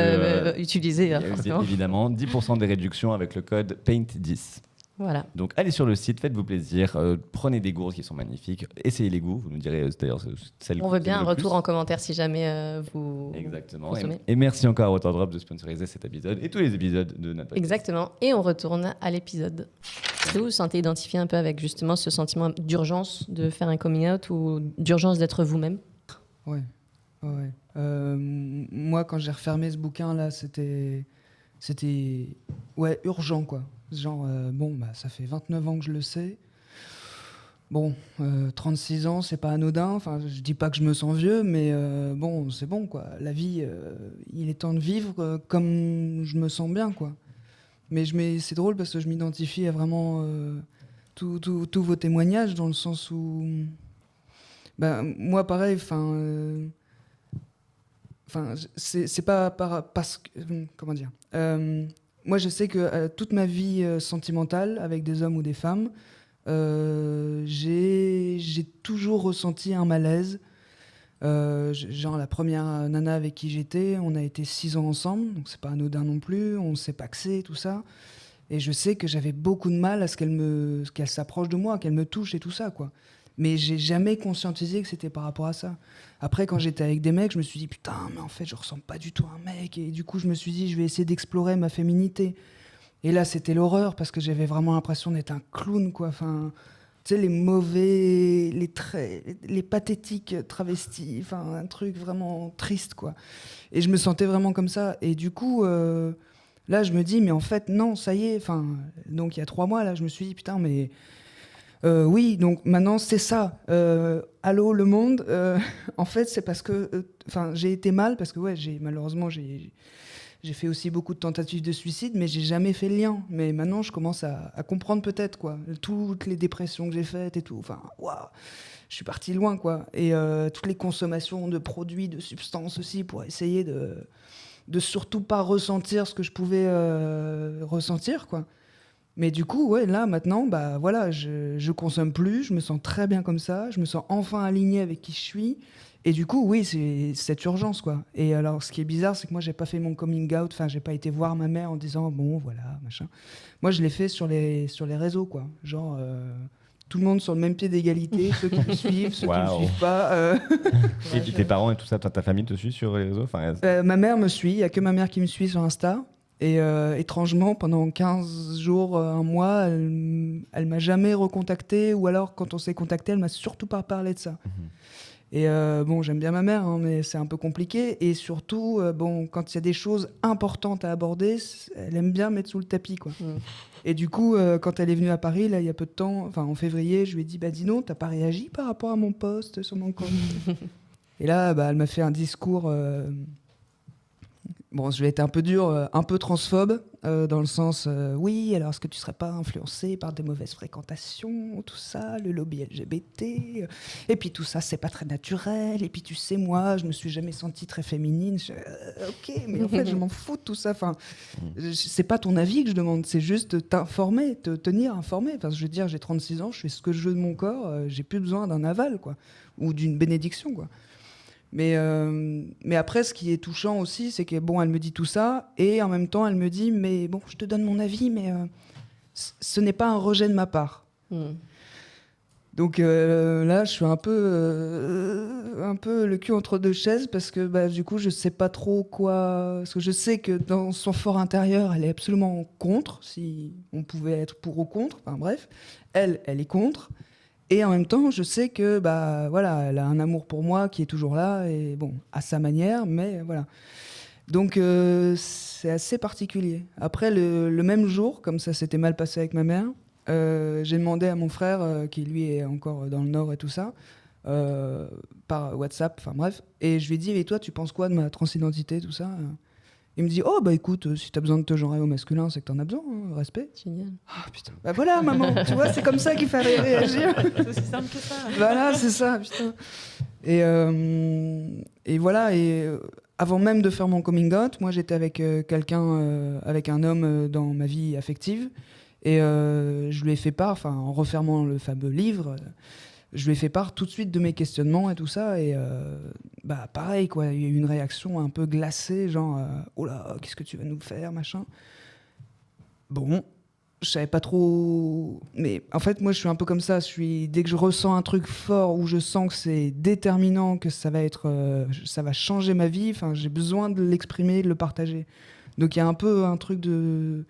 utiliser, hein, forcément. Évidemment, 10% des réductions avec le code PAINT10. Voilà. Donc allez sur le site, faites-vous plaisir, prenez des gourdes qui sont magnifiques, essayez les goûts, vous nous direz d'ailleurs celle On que veut vous bien un aimez le retour plus. en commentaire si jamais vous Exactement. consommez. Et merci encore à Waterdrop de sponsoriser cet épisode et tous les épisodes de notre podcast. Exactement. Et on retourne à l'épisode. Est-ce que vous vous sentez identifié un peu avec justement ce sentiment d'urgence de faire un coming out ou d'urgence d'être vous-même? Ouais. Moi, quand j'ai refermé ce bouquin-là, c'était urgent, quoi. Genre, ça fait 29 ans que je le sais. Bon, 36 ans, c'est pas anodin. Enfin, je dis pas que je me sens vieux, mais c'est bon, quoi. La vie, il est temps de vivre comme je me sens bien, quoi. Mais c'est drôle parce que je m'identifie à vraiment tous vos témoignages, dans le sens où... moi, pareil, c'est pas parce que... Comment dire moi, je sais que toute ma vie sentimentale, avec des hommes ou des femmes, J'ai toujours ressenti un malaise. Genre la première nana avec qui j'étais, on a été 6 ans ensemble, donc c'est pas anodin non plus, on s'est paxé, tout ça. Et je sais que j'avais beaucoup de mal à ce qu'elle s'approche de moi, qu'elle me touche et tout ça, quoi. Mais j'ai jamais conscientisé que c'était par rapport à ça. Après, quand j'étais avec des mecs, je me suis dit, putain, mais en fait, je ressemble pas du tout à un mec. Et du coup, je me suis dit, je vais essayer d'explorer ma féminité. Et là, c'était l'horreur, parce que j'avais vraiment l'impression d'être un clown, quoi. Enfin, tu sais, les mauvais, les pathétiques travestis, enfin, un truc vraiment triste, quoi. Et je me sentais vraiment comme ça. Et du coup, là, je me dis, mais en fait, non, ça y est. Enfin, donc, il y a 3 mois, là, je me suis dit, putain, mais... oui, donc maintenant c'est ça. Allô le monde. En fait, c'est parce que, j'ai été mal parce que ouais, malheureusement j'ai fait aussi beaucoup de tentatives de suicide, mais j'ai jamais fait le lien. Mais maintenant, je commence à comprendre peut-être quoi, toutes les dépressions que j'ai faites et tout. Enfin, waouh, je suis partie loin quoi. Et toutes les consommations de produits, de substances aussi pour essayer de surtout pas ressentir ce que je pouvais ressentir quoi. Mais du coup, ouais, là, maintenant, bah voilà, je consomme plus, je me sens très bien comme ça, je me sens enfin alignée avec qui je suis. Et du coup, oui, c'est cette urgence, quoi. Et alors, ce qui est bizarre, c'est que moi, j'ai pas fait mon coming out, enfin, j'ai pas été voir ma mère en disant, bon, voilà, machin. Moi, je l'ai fait sur les réseaux, quoi. Genre, tout le monde sur le même pied d'égalité, ceux qui me suivent, ceux qui me suivent pas. Et tes parents et tout ça, ta famille te suit sur les réseaux Ma mère me suit, il y a que ma mère qui me suit sur Insta. Et étrangement, pendant 15 jours, un mois, elle m'a jamais recontacté, ou alors quand on s'est contacté, elle m'a surtout pas parlé de ça. Et bon, j'aime bien ma mère, hein, mais c'est un peu compliqué. Et surtout, bon, quand il y a des choses importantes à aborder, elle aime bien mettre sous le tapis, quoi. Et du coup, quand elle est venue à Paris, là, il y a peu de temps, enfin en février, je lui ai dit, bah dis non, t'as pas réagi par rapport à mon post sur mon compte. Et là, bah, elle m'a fait un discours. Bon, je vais être un peu dur, un peu transphobe, dans le sens, oui, alors est-ce que tu ne serais pas influencé par des mauvaises fréquentations, tout ça, le lobby LGBT, et puis tout ça, c'est pas très naturel, et puis tu sais, moi, je me suis jamais sentie très féminine. Ok, mais en fait, je m'en fous de tout ça. Enfin, c'est pas ton avis que je demande, c'est juste t'informer, te tenir informé. Enfin, je veux dire, j'ai 36 ans, je fais ce que je veux de mon corps, j'ai plus besoin d'un aval, quoi, ou d'une bénédiction, quoi. Mais après, ce qui est touchant aussi, c'est que bon, elle me dit tout ça, et en même temps, elle me dit, mais bon, je te donne mon avis, mais ce n'est pas un rejet de ma part. Donc là, je suis un peu le cul entre deux chaises, parce que bah, du coup, je sais pas trop quoi. Parce que je sais que dans son fort intérieur, elle est absolument contre, si on pouvait être pour ou contre. Enfin bref, elle est contre. Et en même temps, je sais que bah voilà, elle a un amour pour moi qui est toujours là, et bon, à sa manière, mais voilà. Donc c'est assez particulier. Après, le même jour, comme ça s'était mal passé avec ma mère, j'ai demandé à mon frère, qui lui est encore dans le Nord et tout ça, par WhatsApp, enfin bref, et je lui ai dit, et toi, tu penses quoi de ma transidentité, tout ça? Il me dit, oh bah écoute, si t'as besoin de te genrer au masculin, c'est que t'en as besoin, hein, respect. Génial. Ah putain, bah voilà maman, tu vois, c'est comme ça qu'il fallait réagir. C'est aussi simple que ça. Voilà, c'est ça, putain. Et voilà, et avant même de faire mon coming out, moi j'étais avec quelqu'un, avec un homme dans ma vie affective, et je lui ai fait part, enfin en refermant le fameux livre, je lui ai fait part tout de suite de mes questionnements et tout ça, et bah pareil quoi, il y a eu une réaction un peu glacée, genre oh là, qu'est-ce que tu vas nous faire, machin. Bon, je savais pas trop, mais en fait moi je suis un peu comme ça, dès que je ressens un truc fort où je sens que c'est déterminant, que ça va changer ma vie, enfin j'ai besoin de l'exprimer, de le partager. Donc il y a un peu un truc de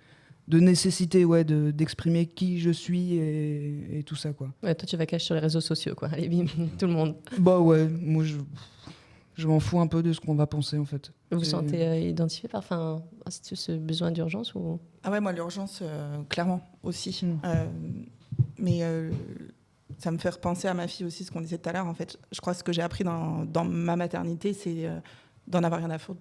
nécessité, ouais, d'exprimer qui je suis et tout ça, quoi. Ouais, toi, tu vas cacher sur les réseaux sociaux, quoi. Allez, bim, tout le monde. Bah ouais, moi, je m'en fous un peu de ce qu'on va penser, en fait. Vous vous sentez identifié par ce besoin d'urgence ou... Ah ouais, moi, l'urgence, clairement, aussi. Mais ça me fait repenser à ma fille aussi, ce qu'on disait tout à l'heure. En fait, je crois que ce que j'ai appris dans ma maternité, c'est d'en avoir rien à foutre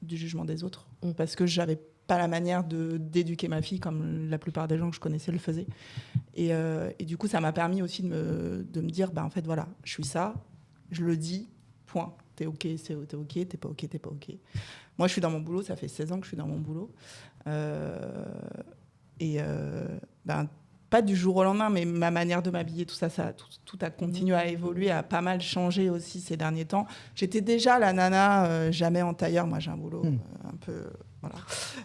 du jugement des autres. Parce que j'avais pas la manière d'éduquer ma fille comme la plupart des gens que je connaissais le faisaient. Et du coup, ça m'a permis aussi de me dire, bah, en fait, voilà, je suis ça, je le dis, point. T'es OK, t'es OK, t'es pas OK, t'es pas OK. Moi, je suis dans mon boulot, ça fait 16 ans que je suis dans mon boulot. Ben, pas du jour au lendemain, mais ma manière de m'habiller, tout ça, tout a continué à évoluer, a pas mal changé aussi ces derniers temps. J'étais déjà la nana, jamais en tailleur. Moi, j'ai un boulot un peu... Voilà.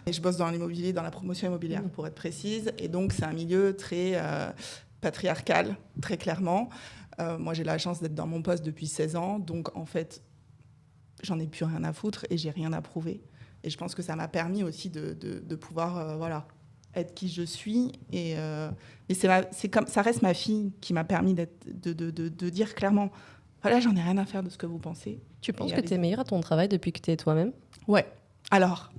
Et je bosse dans l'immobilier, dans la promotion immobilière, pour être précise. Et donc, c'est un milieu très patriarcal, très clairement. Moi, j'ai la chance d'être dans mon poste depuis 16 ans. Donc, en fait, j'en ai plus rien à foutre et j'ai rien à prouver. Et je pense que ça m'a permis aussi de pouvoir être qui je suis. Et ça reste ma fille qui m'a permis de dire clairement, voilà, j'en ai rien à faire de ce que vous pensez. Tu penses que tu es meilleure à ton travail depuis que tu es toi-même ? Ouais. Alors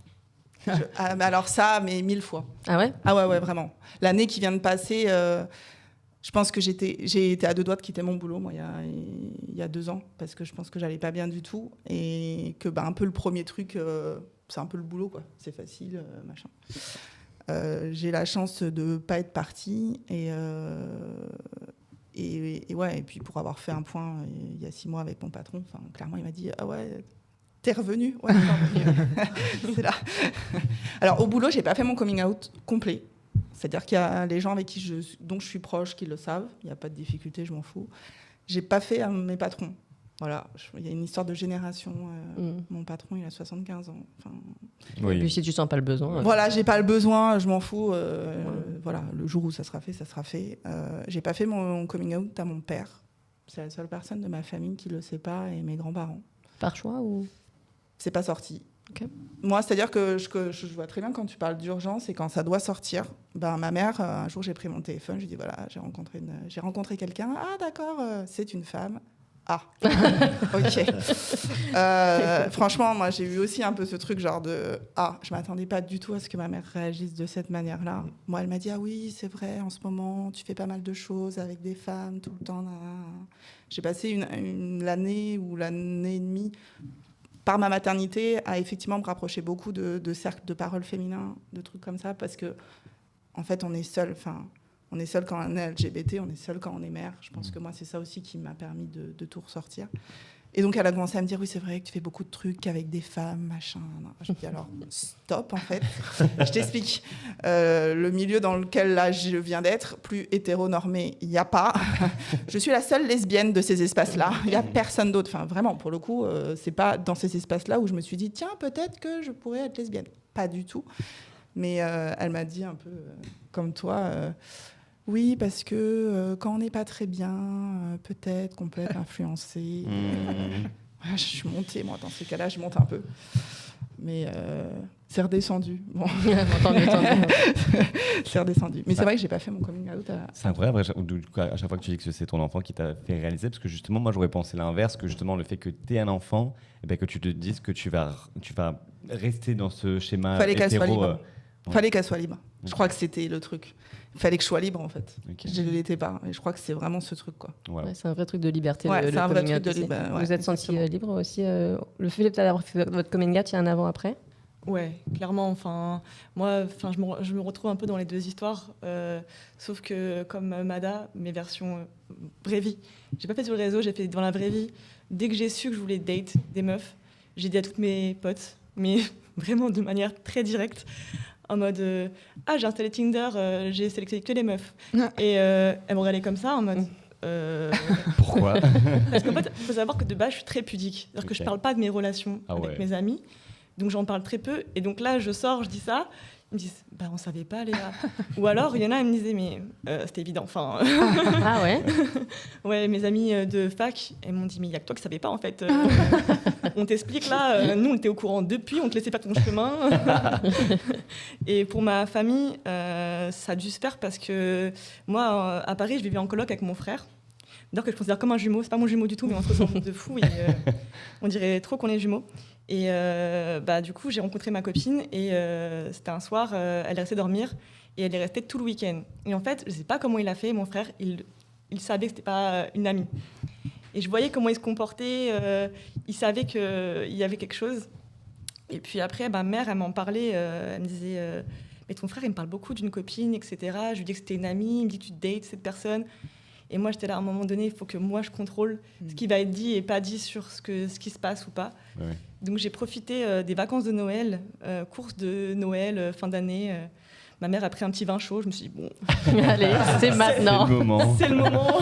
ça, mais 1000 fois. Ah ouais ? Ah ouais, vraiment. L'année qui vient de passer, je pense que j'ai été à 2 doigts de quitter mon boulot, moi, il y a 2 ans, parce que je pense que j'allais pas bien du tout. Et que, un peu le premier truc, c'est un peu le boulot, quoi. C'est facile, machin. J'ai la chance de pas être partie. Et puis pour avoir fait un point il y a 6 mois avec mon patron, clairement, il m'a dit « Ah ouais, t'es revenu ?» Ouais, c'est là. Alors, au boulot, j'ai pas fait mon coming out complet. C'est-à-dire qu'il y a les gens dont je suis proche qui le savent. Il n'y a pas de difficulté, je m'en fous. J'ai pas fait à mes patrons. Voilà, il y a une histoire de génération. Mon patron, il a 75 ans. Oui. Et puis si tu sens pas le besoin. Voilà, j'ai pas le besoin, je m'en fous. Voilà, le jour où ça sera fait, ça sera fait. J'ai pas fait mon coming out à mon père. C'est la seule personne de ma famille qui le sait pas, et mes grands-parents. Par choix ou ? C'est pas sorti. Okay. Moi, c'est-à-dire que je vois très bien quand tu parles d'urgence et quand ça doit sortir. Ma mère, un jour, j'ai pris mon téléphone, je lui ai dit voilà, j'ai rencontré quelqu'un. Ah, d'accord, c'est une femme. Ah, ok. Franchement, moi, j'ai eu aussi un peu ce truc genre de je m'attendais pas du tout à ce que ma mère réagisse de cette manière-là. Moi, elle m'a dit ah oui, c'est vrai, en ce moment, tu fais pas mal de choses avec des femmes tout le temps. J'ai passé l'année ou l'année et demie par ma maternité à effectivement me rapprocher beaucoup de cercles de parole féminins, de trucs comme ça, parce que en fait, on est seul. On est seul quand on est LGBT, on est seul quand on est mère. Je pense que moi, c'est ça aussi qui m'a permis de tout ressortir. Et donc, elle a commencé à me dire, oui, c'est vrai que tu fais beaucoup de trucs avec des femmes, machin. Je dis, alors, stop, en fait. Je t'explique. Le milieu dans lequel, là, je viens d'être, plus hétéronormé, il n'y a pas. Je suis la seule lesbienne de ces espaces-là. Il n'y a personne d'autre. Enfin, vraiment, pour le coup, c'est pas dans ces espaces-là où je me suis dit, tiens, peut-être que je pourrais être lesbienne. Pas du tout. Mais elle m'a dit un peu comme toi... oui, parce que quand on n'est pas très bien, peut-être qu'on peut être influencé. Je suis montée, moi, dans ces cas-là, je monte un peu. Mais c'est redescendu. Bon. C'est redescendu. Mais c'est vrai que je n'ai pas fait mon coming out. C'est incroyable, à chaque fois que tu dis que c'est ton enfant qui t'a fait réaliser, parce que justement, moi, j'aurais pensé l'inverse, que justement, le fait que tu es un enfant, que tu te dises que tu vas rester dans ce schéma Fallait hétéro. Qu'elle soit libre. Fallait qu'elle soit libre. Je crois que c'était le truc. Il fallait que je sois libre, en fait. Okay. Je ne l'étais pas. Et je crois que c'est vraiment ce truc, quoi. Ouais, c'est un vrai truc de liberté. C'est un vrai truc de liberté. Vous êtes senti libre aussi le fait d'avoir fait votre coming out, il y a un avant-après ? Ouais, clairement. Moi, je me retrouve un peu dans les deux histoires. Sauf que, comme Mada, mes versions vraie vie, j'ai pas fait sur le réseau, j'ai fait dans la vraie vie. Dès que j'ai su que je voulais date des meufs, j'ai dit à toutes mes potes, mais vraiment de manière très directe, en mode j'ai installé Tinder, j'ai sélectionné que les meufs. Et elles me regardaient comme ça, en mode pourquoi ? Parce qu'en fait, il faut savoir que de base, je suis très pudique. C'est-à-dire que je parle pas de mes relations avec mes amis. Donc j'en parle très peu. Et donc là, je sors, je dis ça. Ils me disent on savait pas, Léa. Ou alors, il y en a, ils me disaient mais c'était évident. Ah ouais. Ouais, mes amis de fac, elles m'ont dit mais il y a que toi qui savais pas en fait. On t'explique là, nous on était au courant depuis, on te laissait pas ton chemin. Et pour ma famille, ça a dû se faire parce que moi, à Paris, je vivais en coloc avec mon frère. D'ailleurs que je considère comme un jumeau, c'est pas mon jumeau du tout, mais on se ressemble de fou. Et, on dirait trop qu'on est jumeaux. Et du coup, j'ai rencontré ma copine et c'était un soir, elle est restée dormir et elle est restée tout le week-end. Et en fait, je sais pas comment il a fait, mon frère, il savait que c'était pas une amie. Et je voyais comment il se comportait, il savait qu'il y avait quelque chose. Et puis après, ma mère, elle m'en parlait, elle me disait mais ton frère, il me parle beaucoup d'une copine, etc. Je lui dis que c'était une amie, il me dit que tu dates cette personne. Et moi, j'étais là, à un moment donné, il faut que moi, je contrôle ce qui va être dit et pas dit sur ce qui se passe ou pas. Donc, j'ai profité des vacances de Noël, courses de Noël, fin d'année, Ma mère a pris un petit vin chaud. Je me suis dit, bon, Allez, c'est maintenant. C'est le moment. c'est le moment.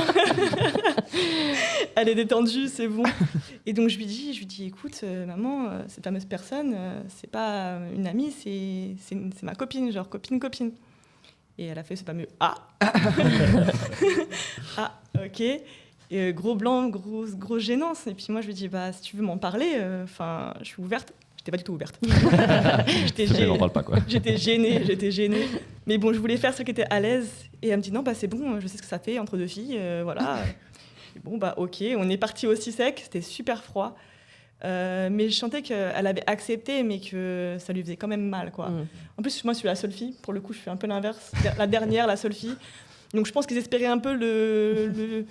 Elle est détendue, c'est bon. Et donc je lui dis écoute, maman, cette fameuse personne, c'est pas une amie, c'est ma copine, genre copine. Et elle a fait ce fameux ah. Ah, ok. Et, gros blanc, grosse gênance. Et puis moi je lui dis bah si tu veux m'en parler, enfin je suis ouverte. J'étais pas du tout ouverte. On parle pas, quoi. J'étais gênée. Mais bon, je voulais faire ce qui était à l'aise. Et elle me dit non, bah c'est bon, je sais ce que ça fait entre deux filles, voilà. Et bon, bah ok, on est parti aussi sec, c'était super froid. Mais je sentais qu'elle avait accepté, mais que ça lui faisait quand même mal, quoi. En plus, moi, je suis la seule fille. Pour le coup, je fais un peu l'inverse. La dernière, la seule fille. Donc, je pense qu'ils espéraient un peu le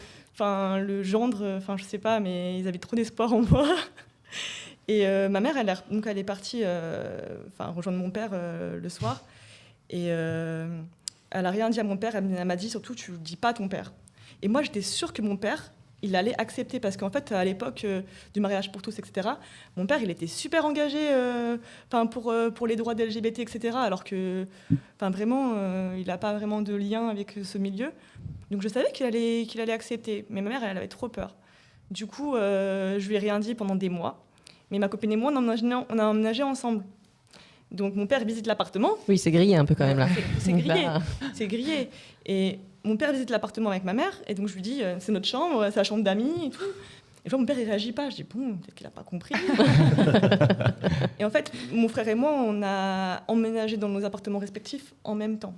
gendre. Enfin, je sais pas, mais ils avaient trop d'espoir en moi. Et ma mère, elle est partie rejoindre mon père le soir. Et elle a rien dit à mon père. Elle m'a dit surtout, tu le dis pas à ton père. Et moi, j'étais sûre que mon père, il allait accepter. Parce qu'en fait, à l'époque du mariage pour tous, etc., mon père, il était super engagé pour les droits des LGBT, etc., alors que vraiment, il n'a pas vraiment de lien avec ce milieu. Donc, je savais qu'il allait accepter. Mais ma mère, elle avait trop peur. Du coup, je lui ai rien dit pendant des mois. Mais ma copine et moi, on a emménagé ensemble. Donc, mon père visite l'appartement. Oui, c'est grillé un peu quand même, là. C'est grillé. C'est grillé. Et mon père visite l'appartement avec ma mère. Et donc, je lui dis, c'est notre chambre, c'est la chambre d'amis et tout. Et mon père, il réagit pas. Je dis, bon, peut-être qu'il n'a pas compris. Et en fait, mon frère et moi, on a emménagé dans nos appartements respectifs en même temps.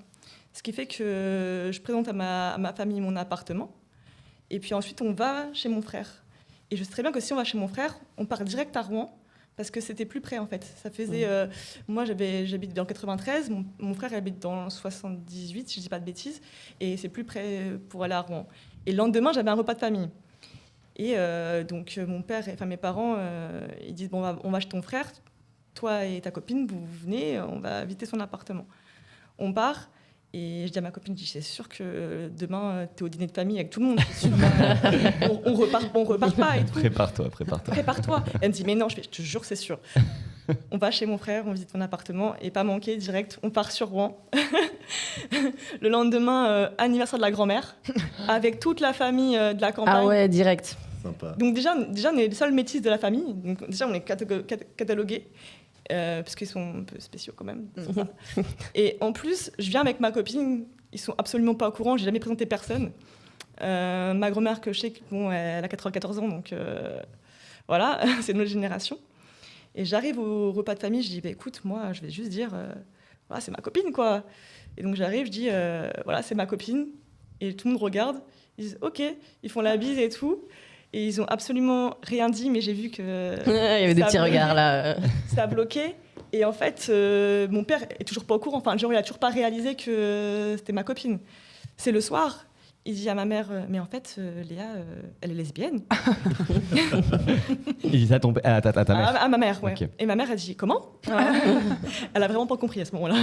Ce qui fait que je présente à ma famille mon appartement. Et puis ensuite, on va chez mon frère. Et je sais très bien que si on va chez mon frère, on part direct à Rouen. Parce que c'était plus près, en fait. Ça faisait... moi, j'habite dans le 93. Mon frère habite dans le 78, si je ne dis pas de bêtises. Et c'est plus près pour aller à Rouen. Et le lendemain, j'avais un repas de famille. Et donc, mon père, mes parents, ils disent, bon, on va chez ton frère. Toi et ta copine, vous venez, on va visiter son appartement. On part. Et je dis à ma copine, c'est sûr que demain, tu es au dîner de famille avec tout le monde. On repart pas et tout. Prépare-toi. Elle me dit, mais non, je te jure, c'est sûr. On va chez mon frère, on visite mon appartement et pas manquer, direct, on part sur Rouen. Le lendemain, anniversaire de la grand-mère, avec toute la famille de la campagne. Ah ouais, direct. Sympa. Donc déjà, on est les seuls métis de la famille. Donc déjà, on est catalogués. Parce qu'ils sont un peu spéciaux quand même. Et en plus, je viens avec ma copine, ils sont absolument pas au courant, j'ai jamais présenté personne. Ma grand-mère, que je sais, elle a 94 ans, donc voilà, c'est notre génération. Et j'arrive au repas de famille, je dis, écoute, moi, je vais juste dire, voilà, c'est ma copine, quoi. Et donc j'arrive, je dis, voilà, c'est ma copine. Et tout le monde regarde, ils disent, ok, ils font la bise et tout. Et ils ont absolument rien dit, mais j'ai vu que... Il y avait des petits regards, là. Ça a bloqué. Et en fait, mon père est toujours pas au courant. Enfin, genre, il a toujours pas réalisé que c'était ma copine. C'est le soir. Il dit à ma mère, mais en fait, Léa, elle est lesbienne. Il dit ça à ta mère. À ma mère, ouais. Okay. Et ma mère, elle dit, comment? Elle a vraiment pas compris à ce moment-là.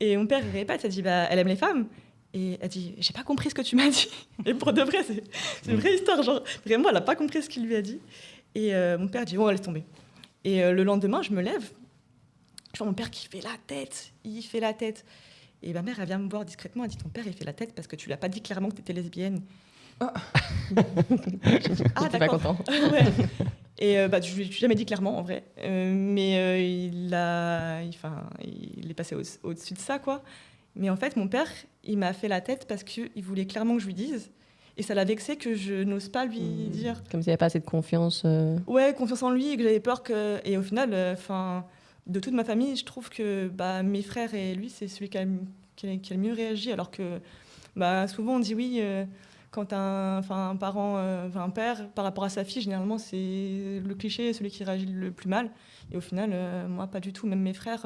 Et mon père, il répète, elle dit, bah, elle aime les femmes. Et elle dit, j'ai pas compris ce que tu m'as dit. Et pour de vrai, c'est une vraie histoire. Genre, vraiment, elle a pas compris ce qu'il lui a dit. Et mon père dit, bon, laisse tomber. Et le lendemain, je me lève. Je vois mon père qui fait la tête. Il fait la tête. Et ma mère, elle vient me voir discrètement. Elle dit, ton père, il fait la tête parce que tu lui as pas dit clairement que tu étais lesbienne. Ah, t'es pas content. Ouais. Et je lui ai jamais dit clairement, en vrai. Mais il est passé au-dessus de ça, quoi. Mais en fait, mon père, il m'a fait la tête parce qu'il voulait clairement que je lui dise. Et ça l'a vexé que je n'ose pas lui dire. Comme s'il n'y avait pas assez de confiance. Ouais, confiance en lui et que j'avais peur que... Et au final, de toute ma famille, je trouve que mes frères et lui, c'est celui qui a le mieux réagi. Alors que souvent, on dit oui, quand un parent, un père, par rapport à sa fille, généralement, c'est le cliché, celui qui réagit le plus mal. Et au final, moi, pas du tout. Même mes frères...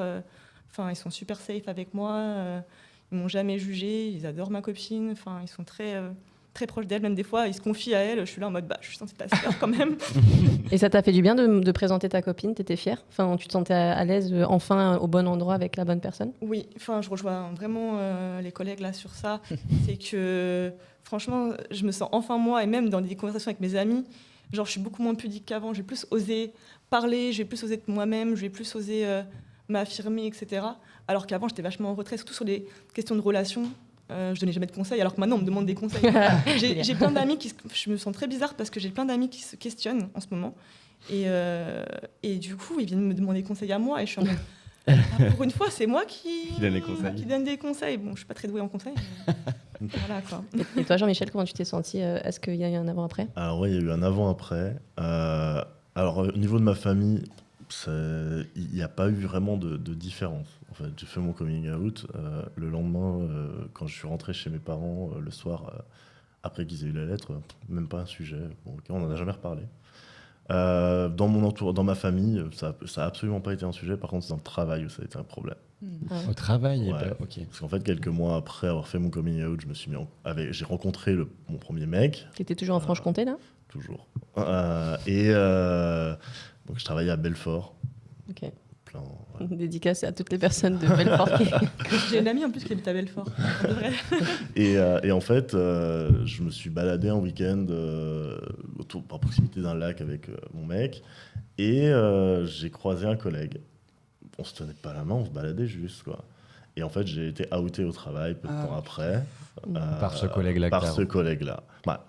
ils sont super safe avec moi, ils m'ont jamais jugée, ils adorent ma copine, ils sont très, très proches d'elle, même des fois, ils se confient à elle, je suis là en mode, je suis censée ta sœur quand même. Et ça t'a fait du bien de présenter ta copine, t'étais fière? Tu te sentais à l'aise, enfin, au bon endroit avec la bonne personne? Oui, je rejoins vraiment les collègues là sur ça, c'est que franchement, je me sens enfin moi, et même dans des conversations avec mes amis, je suis beaucoup moins pudique qu'avant, je vais plus oser parler, je vais plus oser être moi-même, je vais plus oser... m'affirmer, etc. Alors qu'avant, j'étais vachement en retrait, surtout sur les questions de relations. Je donnais jamais de conseils, alors que maintenant, on me demande des conseils. J'ai plein d'amis je me sens très bizarre parce que j'ai plein d'amis qui se questionnent en ce moment. Et du coup, ils viennent me demander conseils à moi et je suis en mode, pour une fois, c'est moi qui donne des conseils. Bon, je suis pas très douée en conseils. Voilà, quoi. Et toi, Jean-Michel, comment tu t'es senti? Est-ce qu'il y a eu un avant-après? Alors oui, il y a eu un avant-après. Alors au niveau de ma famille, il n'y a pas eu vraiment de différence. En fait, j'ai fait mon coming out le lendemain, quand je suis rentré chez mes parents le soir, après qu'ils aient eu la lettre, même pas un sujet. Bon, ok, on n'en a jamais reparlé. Dans ma famille, ça n'a absolument pas été un sujet. Par contre, c'est dans le travail où ça a été un problème. Au travail, Ouais. ok. Parce qu'en fait, quelques mois après avoir fait mon coming out, je me suis j'ai rencontré mon premier mec. Tu étais toujours en Franche-Comté, là? Toujours. Donc je travaillais à Belfort. Ok. Voilà. Dédicace à toutes les personnes de Belfort. J'ai une amie en plus qui habite à Belfort. De vrai. Et en fait, je me suis baladé un week-end à proximité d'un lac avec mon mec. Et j'ai croisé un collègue. On se tenait pas la main, on se baladait juste, quoi. Et en fait, j'ai été outé au travail peu de temps après. Par ce collègue-là. Par ce collègue-là. Bah,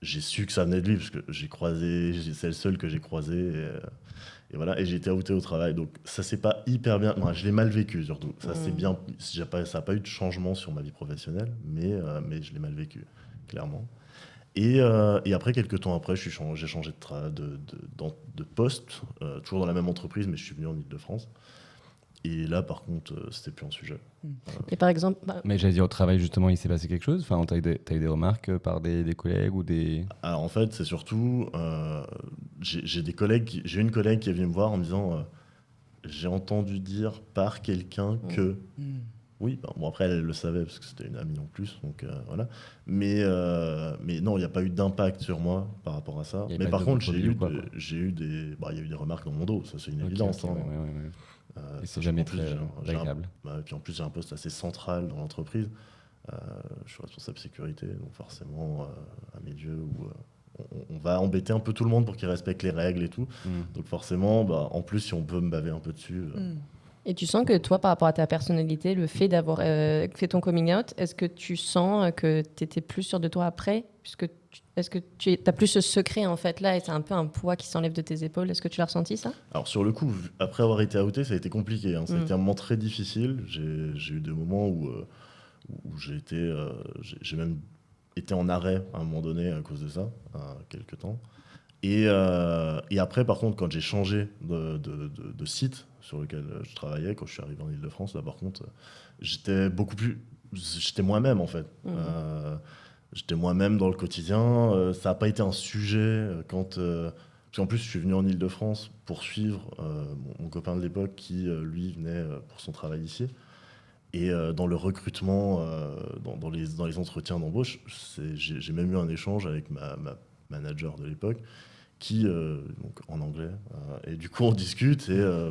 j'ai su que ça venait de lui, parce que c'est le seul que j'ai croisé. Et voilà, et j'ai été outé au travail. Donc ça, c'est pas hyper bien. Moi, je l'ai mal vécu, surtout. Ça, c'est bien. Ça n'a pas eu de changement sur ma vie professionnelle, mais je l'ai mal vécu, clairement. Et après, quelques temps après, j'ai changé de poste, toujours dans la même entreprise, mais je suis venu en Ile-de-France. Et là, par contre, c'était plus un sujet. Et par exemple... Mais j'allais dire, au travail, justement, il s'est passé quelque chose? Enfin, t'as eu des remarques par des collègues ou des... Alors, en fait, c'est surtout... j'ai une collègue qui est venue me voir en me disant j'ai entendu dire par quelqu'un que... Oui, bon, après, elle le savait, parce que c'était une amie en plus, donc voilà. Mais non, il n'y a pas eu d'impact sur moi par rapport à ça. Mais par contre, il y a eu des remarques dans mon dos, ça c'est une évidence. Okay, ouais. Et c'est jamais très agréable. Et puis en plus, j'ai un poste assez central dans l'entreprise. Je suis responsable sécurité, donc forcément, à mes yeux, on va embêter un peu tout le monde pour qu'ils respectent les règles et tout. Donc forcément, en plus, si on peut me baver un peu dessus... Et tu sens que toi, par rapport à ta personnalité, le fait d'avoir fait ton coming out, est-ce que tu sens que tu étais plus sûr de toi après? Est-ce que tu as plus ce secret en fait là et c'est un peu un poids qui s'enlève de tes épaules? Est-ce que tu l'as ressenti ça? Alors sur le coup, après avoir été outé, ça a été compliqué. Ça a été un moment très difficile. J'ai eu des moments où j'ai même été en arrêt à un moment donné à cause de ça, quelques temps. Et après, par contre, quand j'ai changé de site sur lequel je travaillais, quand je suis arrivé en Ile-de-France, là, par contre, j'étais moi-même, en fait. J'étais moi-même dans le quotidien. Ça n'a pas été un sujet parce qu'en plus, je suis venu en Ile-de-France pour suivre mon copain de l'époque qui, lui, venait pour son travail ici. Et dans le recrutement, dans les entretiens d'embauche, j'ai même eu un échange avec ma manager de l'époque, qui, donc en anglais, et du coup on discute et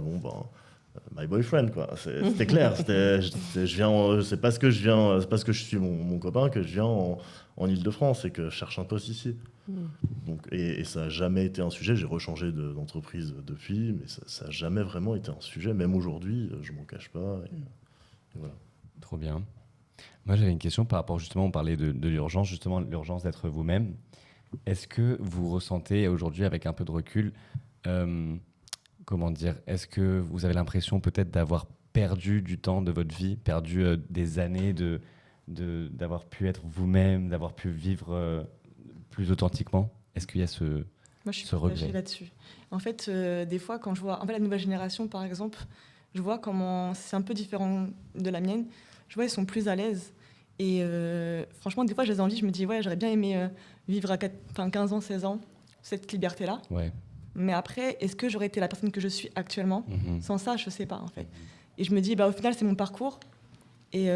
my boyfriend, quoi. C'était clair. C'est parce que je suis mon copain que je viens en Ile-de-France et que je cherche un poste ici. Donc, et ça n'a jamais été un sujet. J'ai rechangé d'entreprise depuis, mais ça n'a jamais vraiment été un sujet. Même aujourd'hui, je m'en cache pas. Et voilà. Trop bien. Moi, j'avais une question par rapport, justement, on parlait de l'urgence, justement, l'urgence d'être vous-même. Est-ce que vous ressentez aujourd'hui, avec un peu de recul, est-ce que vous avez l'impression peut-être d'avoir perdu du temps de votre vie, perdu des années d'avoir pu être vous-même, d'avoir pu vivre plus authentiquement? Est-ce qu'il y a ce regret? Moi, je suis partagée là-dessus. En fait, des fois, quand je vois la nouvelle génération, par exemple, je vois comment c'est un peu différent de la mienne. Je vois, ils sont plus à l'aise. Et franchement, des fois, je les envie, je me dis, ouais, j'aurais bien aimé vivre à 15 ans, 16 ans, cette liberté-là. Ouais. Mais après, est-ce que j'aurais été la personne que je suis actuellement? Sans ça, je ne sais pas, en fait. Et je me dis, au final, c'est mon parcours. Et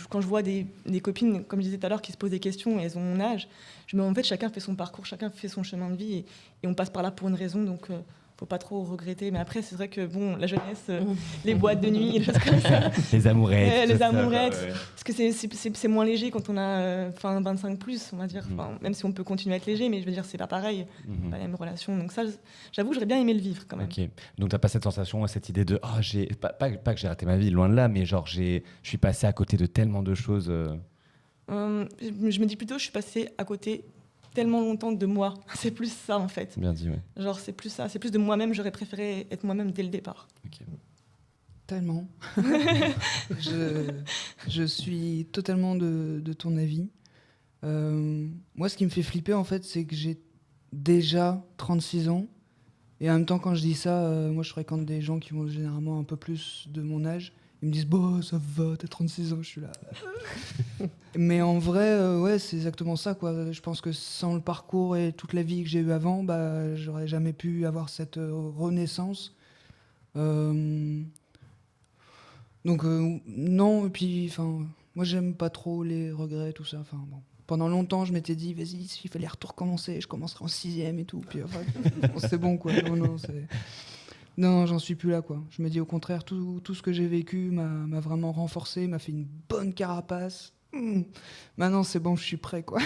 quand je vois des copines, comme je disais tout à l'heure, qui se posent des questions, et elles ont mon âge, en fait, chacun fait son parcours, chacun fait son chemin de vie, et on passe par là pour une raison. Donc, faut pas trop regretter. Mais après, c'est vrai que bon, la jeunesse, les boîtes de nuit, les choses comme ça. Les amourettes. Les tout ça, amourettes. quoi, ouais. Parce que c'est moins léger quand on a 25 plus, on va dire. Même si on peut continuer à être léger, mais je veux dire, c'est pas pareil. Pas la même relation. Donc ça, j'avoue, j'aurais bien aimé le vivre quand même. Ok. Donc t'as pas cette sensation, cette idée de pas que j'ai raté ma vie, loin de là, mais genre je suis passé à côté de tellement de choses. Je me dis plutôt, je suis passée à côté tellement longtemps de moi. C'est plus ça en fait. Bien dit, ouais. Genre c'est plus ça, c'est plus de moi-même. J'aurais préféré être moi-même dès le départ. Ok. Tellement. je suis totalement de ton avis. Moi, ce qui me fait flipper, en fait, c'est que j'ai déjà 36 ans. Et en même temps, quand je dis ça, moi, je fréquente des gens qui ont généralement un peu plus de mon âge. Ils me disent, bon, ça va, t'as 36 ans, je suis là. Mais en vrai, ouais, c'est exactement ça, quoi. Je pense que sans le parcours et toute la vie que j'ai eue avant, bah, j'aurais jamais pu avoir cette renaissance. Donc, non, et puis, moi, j'aime pas trop les regrets, tout ça. Bon. Pendant longtemps, je m'étais dit, vas-y, s'il fallait recommencer, je commencerai en 6e et tout. Puis, c'est bon, quoi. Non, j'en suis plus là, quoi. Je me dis au contraire, tout ce que j'ai vécu m'a vraiment renforcé, m'a fait une bonne carapace. Maintenant, c'est bon, je suis prêt, quoi.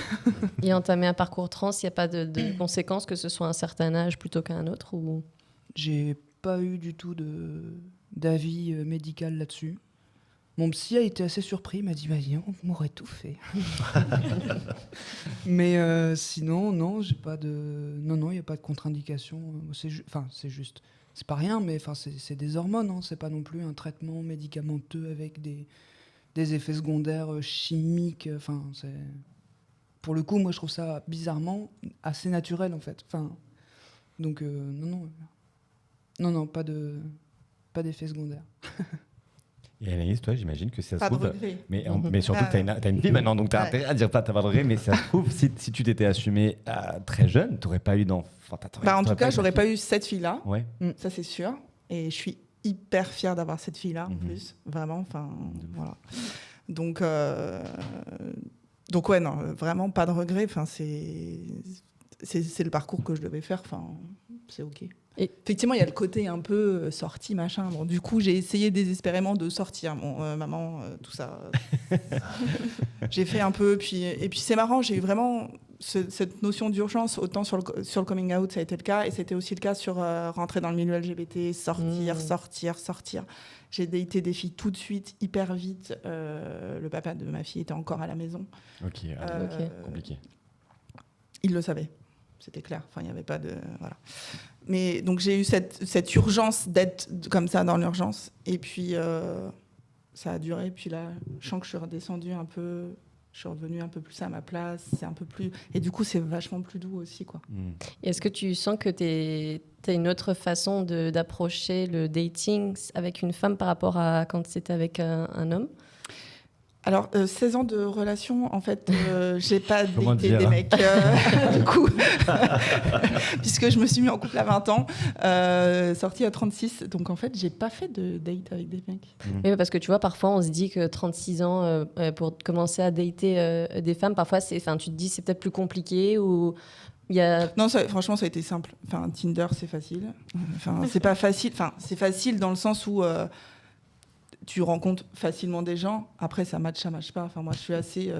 Et entamer un parcours trans, il n'y a pas de conséquences que ce soit à un certain âge plutôt qu'à un autre ou... J'ai pas eu du tout d'avis médical là-dessus. Mon psy a été assez surpris, il m'a dit, on m'aurait tout fait. Mais sinon, non, j'ai pas de... Non, il n'y a pas de contre-indication. C'est juste... C'est pas rien, mais c'est des hormones, hein. C'est pas non plus un traitement médicamenteux avec des effets secondaires chimiques. Pour le coup, moi, je trouve ça bizarrement assez naturel, en fait. Donc, non, pas d'effets secondaires. Et Anaïs, toi, j'imagine que ça se Pas de trouve... regret. Mais surtout que t'as une vie maintenant, donc t'as intérêt à dire pas t'as pas de regret, mais ça se trouve, si tu t'étais assumée très jeune, t'aurais pas eu d'enfant. En tout cas, j'aurais pas eu cette fille-là, Ouais. ça c'est sûr. Et je suis hyper fière d'avoir cette fille-là, en plus. Vraiment, voilà. Donc ouais, non, vraiment pas de regret. C'est le parcours que je devais faire, c'est OK. Et effectivement, il y a le côté un peu sorti, machin. Bon, du coup, j'ai essayé désespérément de sortir. Bon, maman, tout ça. J'ai fait un peu. Et puis, c'est marrant, j'ai eu vraiment cette notion d'urgence. Autant sur le coming out, ça a été le cas. Et c'était aussi le cas sur rentrer dans le milieu LGBT, sortir. J'ai daté des filles tout de suite, hyper vite. Le papa de ma fille était encore à la maison. Ok, compliqué. Il le savait. C'était clair. Il n'y avait pas de... Voilà. Mais donc, j'ai eu cette urgence d'être comme ça dans l'urgence. Et puis, ça a duré. Puis là, je sens que je suis redescendue un peu. Je suis revenue un peu plus à ma place. C'est un peu plus... Et du coup, c'est vachement plus doux aussi, quoi. Et est-ce que tu sens que tu as une autre façon d'approcher le dating avec une femme par rapport à quand c'était avec un homme ? Alors, 16 ans de relation, en fait, j'ai pas Comment daté dire, des mecs, du coup, puisque je me suis mis en couple à 20 ans, sortie à 36. Donc, en fait, j'ai pas fait de date avec des mecs. Oui, parce que tu vois, parfois, on se dit que 36 ans, pour commencer à dater des femmes, parfois, tu te dis c'est peut-être plus compliqué ou... Non, franchement, ça a été simple. Tinder, c'est facile. C'est pas facile. C'est facile dans le sens où... tu rencontres facilement des gens. Après, ça match pas. Moi, je suis assez...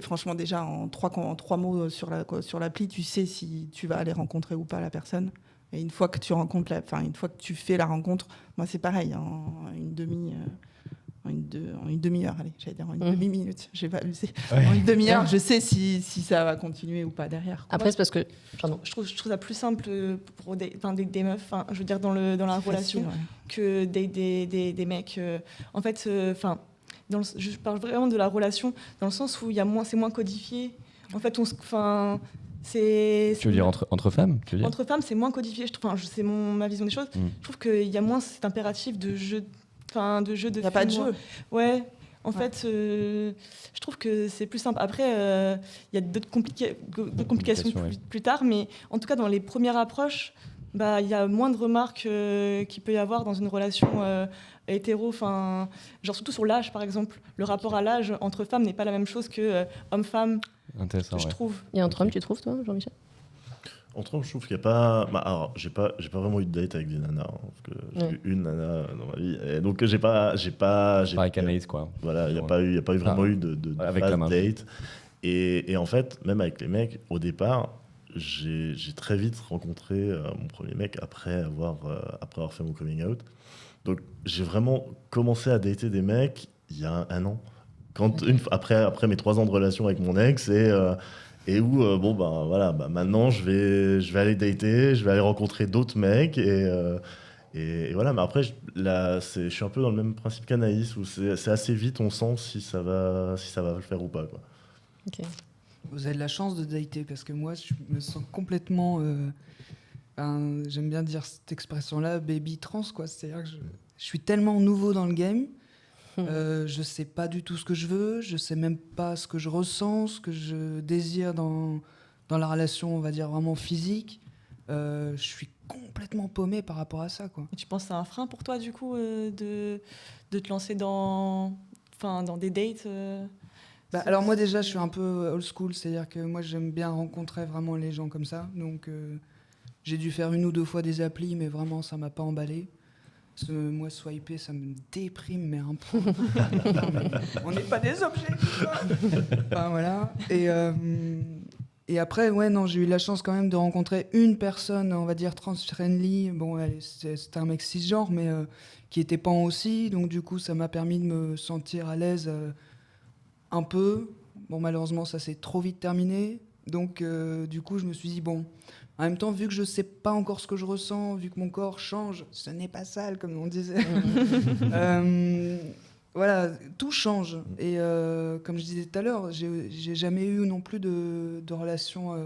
franchement, déjà, en trois mots sur l'appli, tu sais si tu vas aller rencontrer ou pas la personne. Et une fois que tu rencontres une fois que tu fais la rencontre, moi, c'est pareil. En une demi-heure, allez, j'allais dire en une demi-minute. J'ai pas abusé. Ouais. En une demi-heure, je sais si ça va continuer ou pas derrière. Après, c'est parce que... Pardon. Je trouve ça plus simple pour des meufs, je veux dire, dans la relation, que des mecs. En fait, je parle vraiment de la relation dans le sens où c'est moins codifié. En fait, tu veux dire entre femmes, tu veux dire entre femmes, c'est moins codifié. C'est ma vision des choses. Je trouve qu'il y a moins cet impératif de jeu. De jeu de il n'y a pas de jeu. Ouais. En fait, je trouve que c'est plus simple. Après, il y a d'autres complications plus tard, mais en tout cas, dans les premières approches, il y a moins de remarques qu'il peut y avoir dans une relation hétéro. Surtout sur l'âge, par exemple. Le rapport à l'âge entre femmes n'est pas la même chose que homme-femme, intéressant, je trouve. Et entre hommes, tu trouves, toi, Jean-Michel ? Entre autres, je trouve qu'il n'y a pas. Alors, j'ai pas vraiment eu de date avec des nanas, hein, parce que j'ai eu une nana dans ma vie. Et donc, j'ai pas. Pareil qu'Anaïs, quoi. Voilà, il n'y a pas eu vraiment eu de avec phase la main. date. Et en fait, même avec les mecs, au départ, j'ai très vite rencontré mon premier mec après avoir fait mon coming out. Donc, j'ai vraiment commencé à dater des mecs il y a un an. Après mes 3 ans de relation avec mon ex, et où, voilà, maintenant, je vais aller dater, je vais aller rencontrer d'autres mecs, et voilà. Mais après, je suis un peu dans le même principe qu'Anaïs, où c'est assez vite, on sent si ça va le faire ou pas, quoi. Ok. Vous avez de la chance de dater, parce que moi, je me sens complètement... j'aime bien dire cette expression-là, baby trans, quoi. C'est-à-dire que je suis tellement nouveau dans le game, je sais pas du tout ce que je veux, je sais même pas ce que je ressens, ce que je désire dans la relation, on va dire, vraiment physique. Je suis complètement paumé par rapport à ça, quoi. Et tu penses que c'est un frein pour toi, du coup, de te lancer dans des dates Alors moi déjà, je suis un peu old school, c'est-à-dire que moi j'aime bien rencontrer vraiment les gens comme ça. Donc j'ai dû faire 1 ou 2 fois des applis, mais vraiment ça m'a pas emballé. Moi swiper, ça me déprime, mais un peu. On n'est pas des objets, quoi. Enfin, voilà. Et après, ouais, non, j'ai eu la chance quand même de rencontrer une personne, on va dire trans-friendly. Bon, c'était un mec cisgenre, mais qui était pan aussi. Donc du coup, ça m'a permis de me sentir à l'aise un peu. Bon, malheureusement, ça s'est trop vite terminé. Donc du coup, je me suis dit, bon, en même temps, vu que je sais pas encore ce que je ressens, vu que mon corps change, ce n'est pas sale, comme on disait. Voilà, tout change. Et comme je disais tout à l'heure, j'ai jamais eu non plus de relation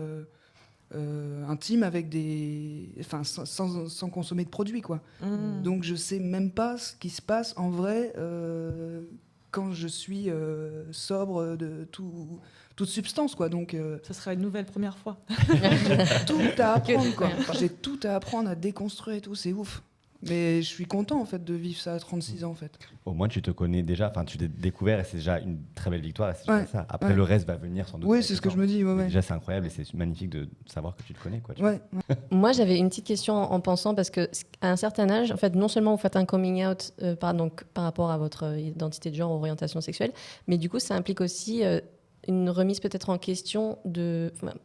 intime avec sans consommer de produits, quoi. Donc je sais même pas ce qui se passe en vrai quand je suis sobre de toute substance, quoi. Donc Ça sera une nouvelle première fois. tout à apprendre, quoi. J'ai tout à apprendre, à déconstruire et tout, c'est ouf. Mais je suis content, en fait, de vivre ça à 36 ans, en fait. Au moins, tu te connais déjà, enfin, tu t'es découvert et c'est déjà une très belle victoire. Et c'est Ouais, déjà ça. Après, ouais. le reste va venir sans doute. Oui, avec c'est le ce que temps. je me dis, ouais, Mais ouais. déjà, c'est incroyable et c'est magnifique de savoir que tu te connais, quoi. Ouais. Moi, j'avais une petite question en pensant, parce qu'à un certain âge, en fait, non seulement vous faites un coming out par rapport à votre identité de genre, orientation sexuelle, mais du coup, ça implique aussi une remise peut-être en question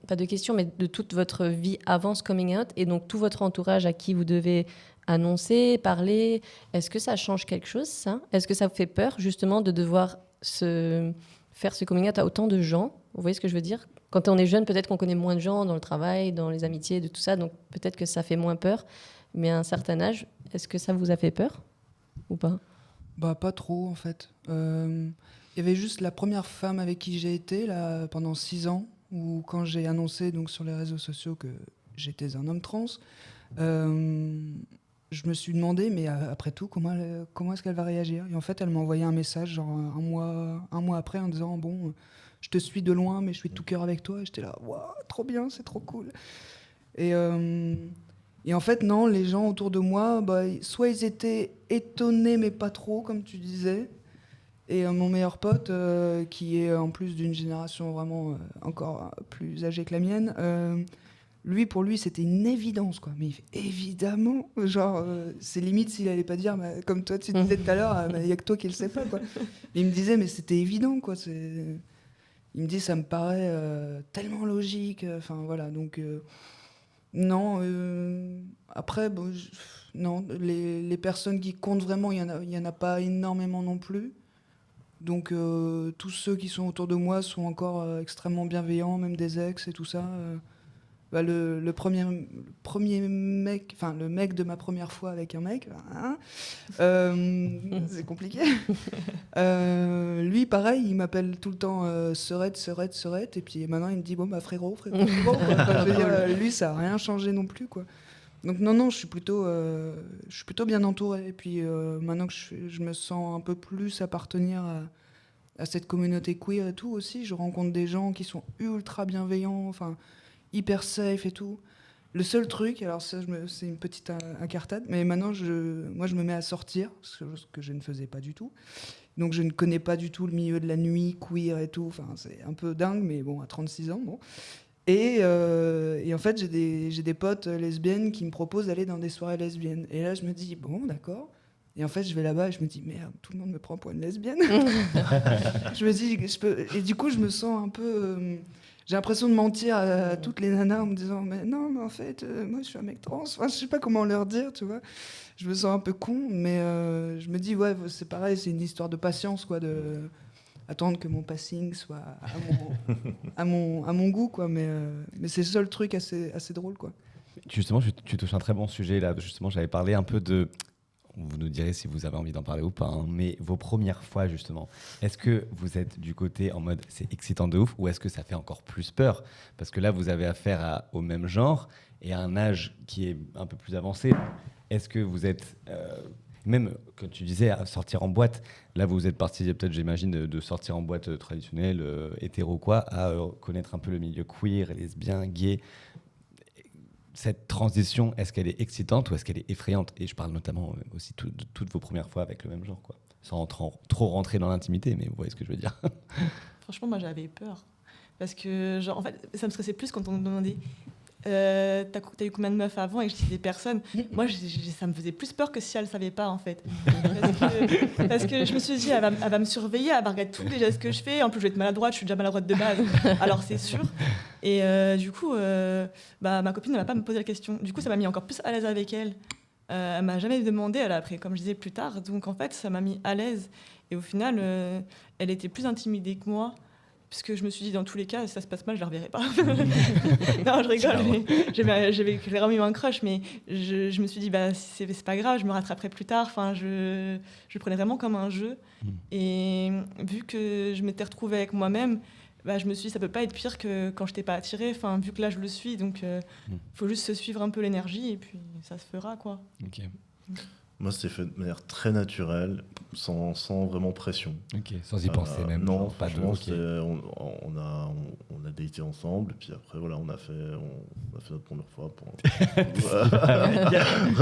pas de question, mais de toute votre vie avant ce coming out, et donc tout votre entourage à qui vous devez annoncer, parler. Est-ce que ça change quelque chose, ça ? Est-ce que ça vous fait peur, justement, de devoir faire ce coming out à autant de gens ? Vous voyez ce que je veux dire ? Quand on est jeune, peut-être qu'on connaît moins de gens dans le travail, dans les amitiés, de tout ça, donc peut-être que ça fait moins peur. Mais à un certain âge, est-ce que ça vous a fait peur ou pas ? Bah, pas trop, en fait. Il y avait juste la première femme avec qui j'ai été là, pendant 6 ans, où quand j'ai annoncé donc, sur les réseaux sociaux que j'étais un homme trans, je me suis demandé, mais après tout, comment est-ce qu'elle va réagir ? Et en fait, elle m'a envoyé un message genre un mois après en disant « Bon, je te suis de loin, mais je suis de tout cœur avec toi. » Et j'étais là « Waouh, trop bien, c'est trop cool. » Et en fait, non, les gens autour de moi, soit ils étaient étonnés, mais pas trop, comme tu disais. Et mon meilleur pote, qui est en plus d'une génération vraiment encore plus âgée que la mienne, pour lui, c'était une évidence, quoi. Mais il fait, évidemment, genre, c'est limite s'il allait pas dire, comme toi, tu disais tout à l'heure, il y a que toi qui le sais pas, quoi. Il me disait, mais c'était évident, quoi. Il me dit, ça me paraît tellement logique. Enfin, voilà, donc... non, après, non, les personnes qui comptent vraiment, il y en a pas énormément non plus. Donc, tous ceux qui sont autour de moi sont encore extrêmement bienveillants, même des ex et tout ça. Le premier mec, enfin le mec de ma première fois avec un mec, hein, c'est compliqué. Lui, pareil, il m'appelle tout le temps Serette, et puis maintenant il me dit bon bah frérot. Enfin, je veux dire, lui, ça a rien changé non plus, quoi. Donc non, je suis plutôt bien entouré. Et puis maintenant que je me sens un peu plus appartenir à cette communauté queer et tout aussi, je rencontre des gens qui sont ultra bienveillants, enfin hyper safe et tout. Le seul truc, alors ça, c'est une petite incartade, mais maintenant, moi, je me mets à sortir, ce que je ne faisais pas du tout. Donc, je ne connais pas du tout le milieu de la nuit, queer et tout. Enfin, c'est un peu dingue, mais bon, à 36 ans, bon. Et en fait, j'ai des potes lesbiennes qui me proposent d'aller dans des soirées lesbiennes. Et là, je me dis, bon, d'accord. Et en fait, je vais là-bas et je me dis, merde, tout le monde me prend pour une lesbienne. Je me dis, et du coup, je me sens un peu... j'ai l'impression de mentir à toutes les nanas en me disant, mais non, mais en fait, moi, je suis un mec trans. Enfin, je sais pas comment leur dire, tu vois. Je me sens un peu con, mais je me dis, ouais, c'est pareil, c'est une histoire de patience, quoi, de attendre que mon passing soit à mon goût, quoi. Mais c'est le seul truc assez drôle, quoi. Justement, tu touches un très bon sujet là. Justement, j'avais parlé un peu de... Vous nous direz si vous avez envie d'en parler ou pas, hein, mais vos premières fois, justement, est-ce que vous êtes du côté en mode c'est excitant de ouf ou est-ce que ça fait encore plus peur? Parce que là, vous avez affaire au même genre et à un âge qui est un peu plus avancé. Est-ce que vous êtes... même, quand tu disais sortir en boîte, là, vous êtes parti, peut-être, j'imagine, de sortir en boîte traditionnelle, hétéro, quoi, à connaître un peu le milieu queer, lesbien, gay. Cette transition, est-ce qu'elle est excitante ou est-ce qu'elle est effrayante? Et je parle notamment aussi de toutes vos premières fois avec le même genre, quoi. Sans trop rentrer dans l'intimité, mais vous voyez ce que je veux dire. Franchement, moi, j'avais peur. Parce que, genre, en fait, ça me stressait plus quand on me demandait t'as eu combien de meufs avant et que je disais personne. Moi, ça me faisait plus peur que si elle ne savait pas, en fait. Parce que je me suis dit, elle va me surveiller, elle va regarder tous les gestes que je fais. En plus, je vais être maladroite, je suis déjà maladroite de base. Alors, c'est sûr. Et du coup, ma copine ne m'a pas me posé la question. Du coup, ça m'a mis encore plus à l'aise avec elle. Elle m'a jamais demandé, elle a appris, comme je disais plus tard. Donc, en fait, ça m'a mis à l'aise. Et au final, elle était plus intimidée que moi. Puisque je me suis dit, dans tous les cas, si ça se passe mal, je ne la reverrai pas. Non, je rigole. J'avais vraiment eu un crush, mais je me suis dit, c'est pas grave, je me rattraperai plus tard. Enfin, je le prenais vraiment comme un jeu. Et vu que je m'étais retrouvée avec moi-même, je me suis dit, ça ne peut pas être pire que quand je t'ai pas attirée. Enfin, vu que là, je le suis, donc faut juste se suivre un peu l'énergie et puis ça se fera, quoi. Ok. Moi, c'était fait de manière très naturelle, sans vraiment pression. Ok, sans y penser même. Non, pas de. franchement, on a daté ensemble, puis après, voilà, on a fait notre première fois.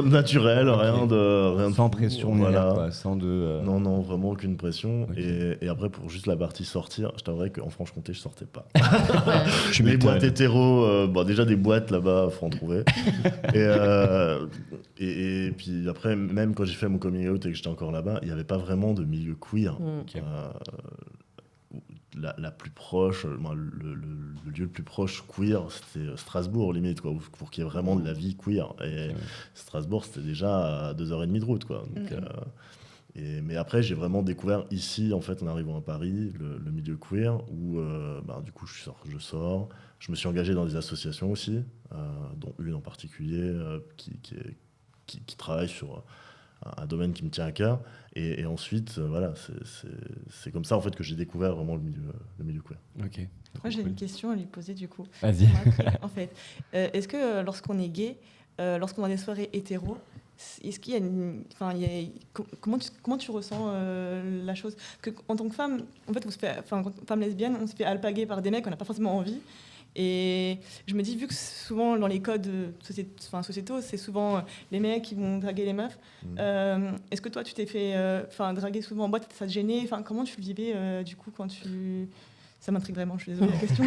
Naturel, rien de sans pression, voilà. Quoi, sans de. Non, vraiment aucune pression. Okay. Et après, pour juste la partie sortir, je t'avouerais qu'en Franche-Comté, je sortais pas. Les Les boîtes hétéros, déjà des boîtes là-bas, faut en trouver. Et puis après, même quand j'ai fait mon coming out et que j'étais encore là-bas, il n'y avait pas vraiment de milieu queer. Okay. La plus proche, le lieu le plus proche queer, c'était Strasbourg, limite, quoi, pour qu'il y ait vraiment de la vie queer. Et Strasbourg, c'était déjà à 2h30 de route, quoi. Donc, mais après, j'ai vraiment découvert ici, en fait, en arrivant à Paris, le milieu queer, où du coup, je sors. Je me suis engagé dans des associations aussi, dont une en particulier qui travaille sur un domaine qui me tient à cœur. Et ensuite, voilà, c'est comme ça en fait que j'ai découvert vraiment le milieu queer. Ok. Moi, j'ai une question à lui poser du coup. Vas-y. En fait, est-ce que lorsqu'on est gay, lorsqu'on a des soirées hétéros, est-ce qu'il y a comment tu ressens la chose? Que en tant que femme, en fait, femme lesbienne, on se fait alpaguer par des mecs, on n'a pas forcément envie. Et je me dis, vu que souvent dans les codes sociétaux, c'est souvent les mecs qui vont draguer les meufs, est-ce que toi tu t'es fait draguer souvent en boîte, ça te gênait? Comment tu le vivais du coup quand tu... Ça m'intrigue vraiment, je suis désolée de la question.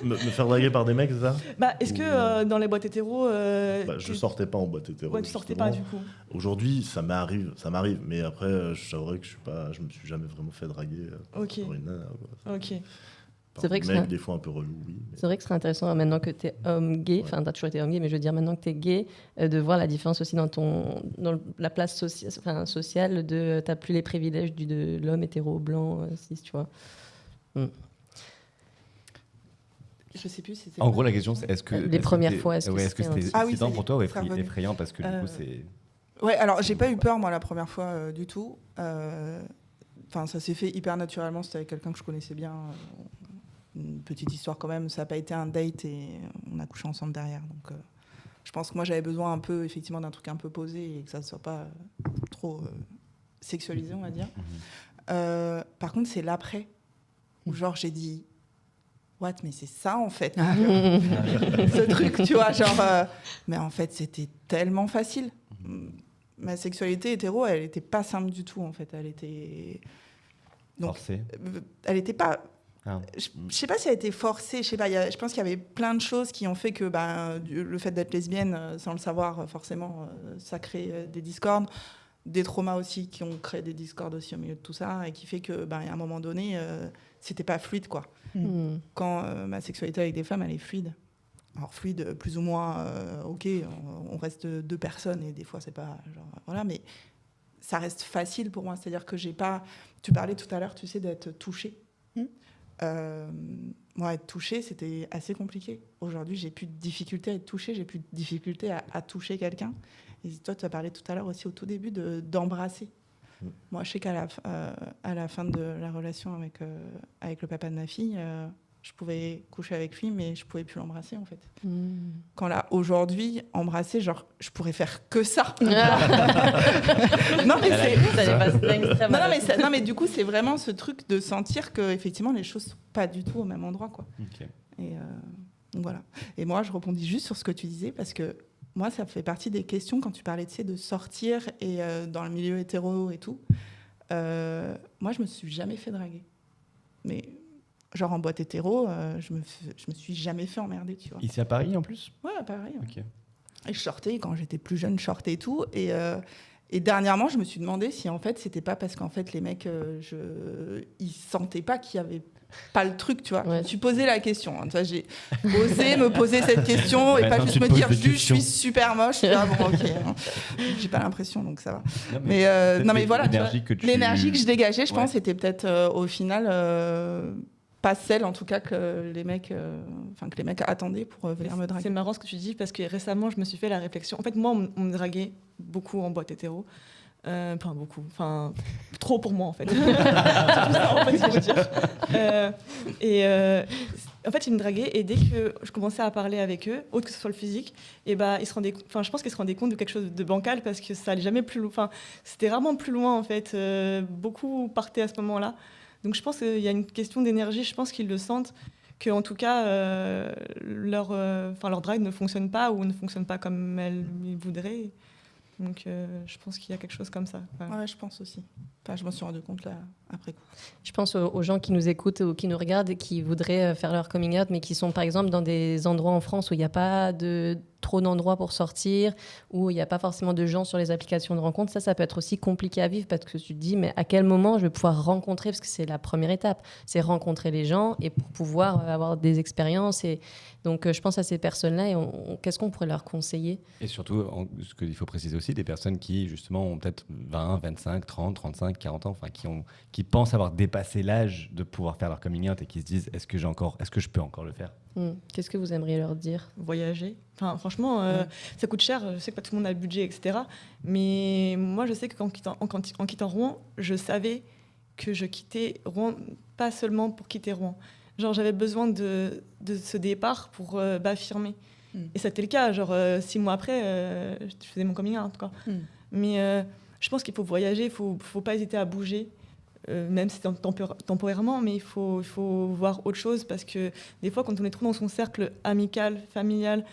me faire draguer par des mecs, c'est ça? Est-ce que dans les boîtes hétéros... je sortais pas en boîte hétéro. Ouais, tu sortais pas du coup. Aujourd'hui, ça m'arrive, mais après, j'avouerais que je me suis jamais vraiment fait draguer par une nana. Ok. C'est vrai que des fois un peu relou, oui. C'est vrai que ce serait intéressant maintenant que tu es homme gay, enfin tu as toujours été homme gay, mais je veux dire maintenant que tu es gay, de voir la différence aussi dans la place sociale, tu n'as plus les privilèges de l'homme hétéro, blanc, cis, tu vois. Je sais plus. En gros, la question c'est est-ce que... Les premières fois, est-ce que c'était excitant pour toi ou effrayant parce que du coup c'est... Ouais, alors j'ai pas eu peur moi la première fois du tout. Ça s'est fait hyper naturellement, c'était avec quelqu'un que je connaissais bien. Une petite histoire quand même, ça n'a pas été un date et on a couché ensemble derrière. Donc je pense que moi j'avais besoin un peu effectivement d'un truc un peu posé et que ça ne soit pas trop sexualisé, on va dire. Par contre, c'est l'après où genre j'ai dit what, mais c'est ça en fait. Ce truc, tu vois, mais en fait c'était tellement facile. Ma sexualité hétéro, elle n'était pas simple du tout en fait. Elle était forcée. Elle n'était pas Je sais pas si elle a été forcée, je sais pas, je pense qu'il y avait plein de choses qui ont fait que le fait d'être lesbienne, sans le savoir forcément, ça crée des discordes, des traumas aussi qui ont créé des discordes aussi au milieu de tout ça, et qui fait que à un moment donné, c'était pas fluide quoi. Quand ma sexualité avec des femmes, elle est fluide. Alors fluide, plus ou moins, ok, on reste 2 personnes et des fois c'est pas genre voilà, mais ça reste facile pour moi, c'est-à-dire que j'ai pas. Tu parlais tout à l'heure, tu sais, d'être touchée. Moi, être touchée, c'était assez compliqué. Aujourd'hui, j'ai plus de difficulté à être touchée, j'ai plus de difficulté à toucher quelqu'un. Et toi, tu as parlé tout à l'heure aussi au tout début d'embrasser. Moi, je sais qu'à la fin de la relation avec le papa de ma fille, je pouvais coucher avec lui, mais je pouvais plus l'embrasser en fait. Quand là, aujourd'hui, embrasser, genre, je pourrais faire que ça. Non, mais du coup, c'est vraiment ce truc de sentir que effectivement, les choses sont pas du tout au même endroit, quoi. Ok. Et donc voilà. Et moi, je rebondis juste sur ce que tu disais parce que moi, ça fait partie des questions quand tu parlais de sortir et dans le milieu hétéro et tout. Moi, je me suis jamais fait draguer, mais genre en boîte hétéro, je me suis jamais fait emmerder, tu vois. Ici à Paris en plus? Ouais, à Paris. Ouais. Ok. Et je sortais, quand j'étais plus jeune, je sortais et tout. Et dernièrement, je me suis demandé si en fait, c'était pas parce qu'en fait, les mecs, ils sentaient pas qu'il y avait pas le truc, tu vois. Ouais. Je me suis posé la question. Hein. J'ai osé me poser cette question et pas juste me dire, je suis super moche. Ah, bon, ok. Hein. J'ai pas l'impression, donc ça va. Non, mais voilà. L'énergie que je dégageais, je pense, était peut-être au final pas celle, en tout cas, que les mecs attendaient pour venir me draguer. C'est marrant ce que tu dis parce que récemment, je me suis fait la réflexion. En fait, moi, on me draguait beaucoup en boîte hétéro. Enfin, beaucoup. Enfin, trop pour moi, en fait. C'est tout ça, en fait, il faut dire. En fait, ils me draguaient et dès que je commençais à parler avec eux, autre que ce soit le physique, et je pense qu'ils se rendaient compte de quelque chose de bancal parce que ça allait jamais plus loin. Enfin, c'était rarement plus loin, en fait. Beaucoup partaient à ce moment-là. Donc, je pense qu'il y a une question d'énergie. Je pense qu'ils le sentent. qu'en tout cas, leur drive ne fonctionne pas ou ne fonctionne pas comme elles voudraient. Donc, je pense qu'il y a quelque chose comme ça. Ouais, je pense aussi. Enfin, je m'en suis rendu compte là, après coup. Je pense aux gens qui nous écoutent ou qui nous regardent et qui voudraient faire leur coming out, mais qui sont par exemple dans des endroits en France où il n'y a pas trop d'endroits pour sortir, où il n'y a pas forcément de gens sur les applications de rencontres. Ça peut être aussi compliqué à vivre parce que tu te dis, mais à quel moment je vais pouvoir rencontrer, parce que c'est la première étape, c'est rencontrer les gens et pour pouvoir avoir des expériences. Et donc, je pense à ces personnes-là et qu'est-ce qu'on pourrait leur conseiller ? Et surtout, ce qu'il faut préciser aussi, des personnes qui, justement, ont peut-être 20, 25, 30, 35, 40 ans, enfin, qui pensent avoir dépassé l'âge de pouvoir faire leur coming out et qui se disent, est-ce que je peux encore le faire ? Qu'est-ce que vous aimeriez leur dire ? Voyager. Enfin, franchement, ça coûte cher. Je sais que pas tout le monde a le budget, etc. Mais moi, je sais qu'en quittant Rouen, je savais que je quittais Rouen, pas seulement pour quitter Rouen. Genre, j'avais besoin de ce départ pour affirmer. Et c'était le cas. Genre, 6 mois après, je faisais mon coming out, quoi. Mais je pense qu'il faut voyager, il ne faut pas hésiter à bouger. Même si c'est temporairement, mais il faut voir autre chose parce que des fois, quand on est trop dans son cercle amical, familial,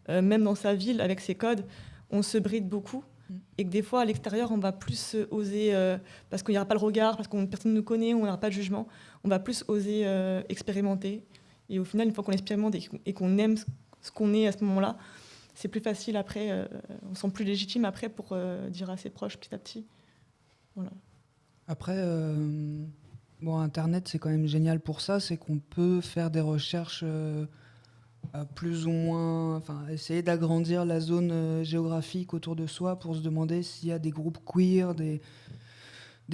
même dans sa ville, avec ses codes, on se bride beaucoup. Et que des fois, à l'extérieur, on va plus oser, parce qu'il n'y aura pas le regard, parce que personne ne nous connaît, on n'aura pas de jugement, on va plus oser expérimenter. Et au final, une fois qu'on expérimente et qu'on aime ce qu'on est à ce moment-là, c'est plus facile après, on se sent plus légitime après pour dire à ses proches petit à petit. Voilà. Après, Internet, c'est quand même génial pour ça, c'est qu'on peut faire des recherches plus ou moins, essayer d'agrandir la zone géographique autour de soi pour se demander s'il y a des groupes queer, des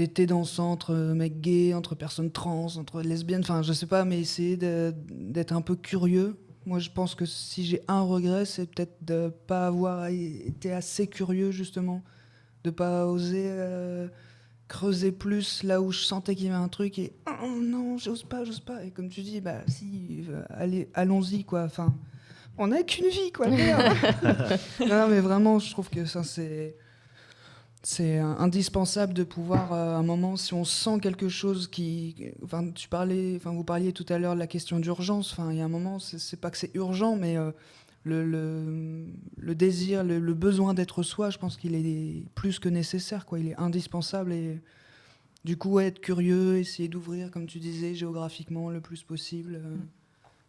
thés dansants entre mecs gays, entre personnes trans, entre lesbiennes, je sais pas, mais essayer d'être un peu curieux. Moi, je pense que si j'ai un regret, c'est peut-être de ne pas avoir été assez curieux, justement, de ne pas oser creuser plus là où je sentais qu'il y avait un truc et oh non, j'ose pas. Et comme tu dis, allons-y, quoi. On n'a qu'une vie, quoi. Non, mais vraiment, je trouve que ça, c'est indispensable de pouvoir, à un moment, si on sent quelque chose vous parliez tout à l'heure de la question d'urgence. Il y a un moment, c'est pas que c'est urgent, mais le désir, le besoin d'être soi, je pense qu'il est plus que nécessaire, quoi. Il est indispensable et Du coup, être curieux, essayer d'ouvrir, comme tu disais, géographiquement le plus possible,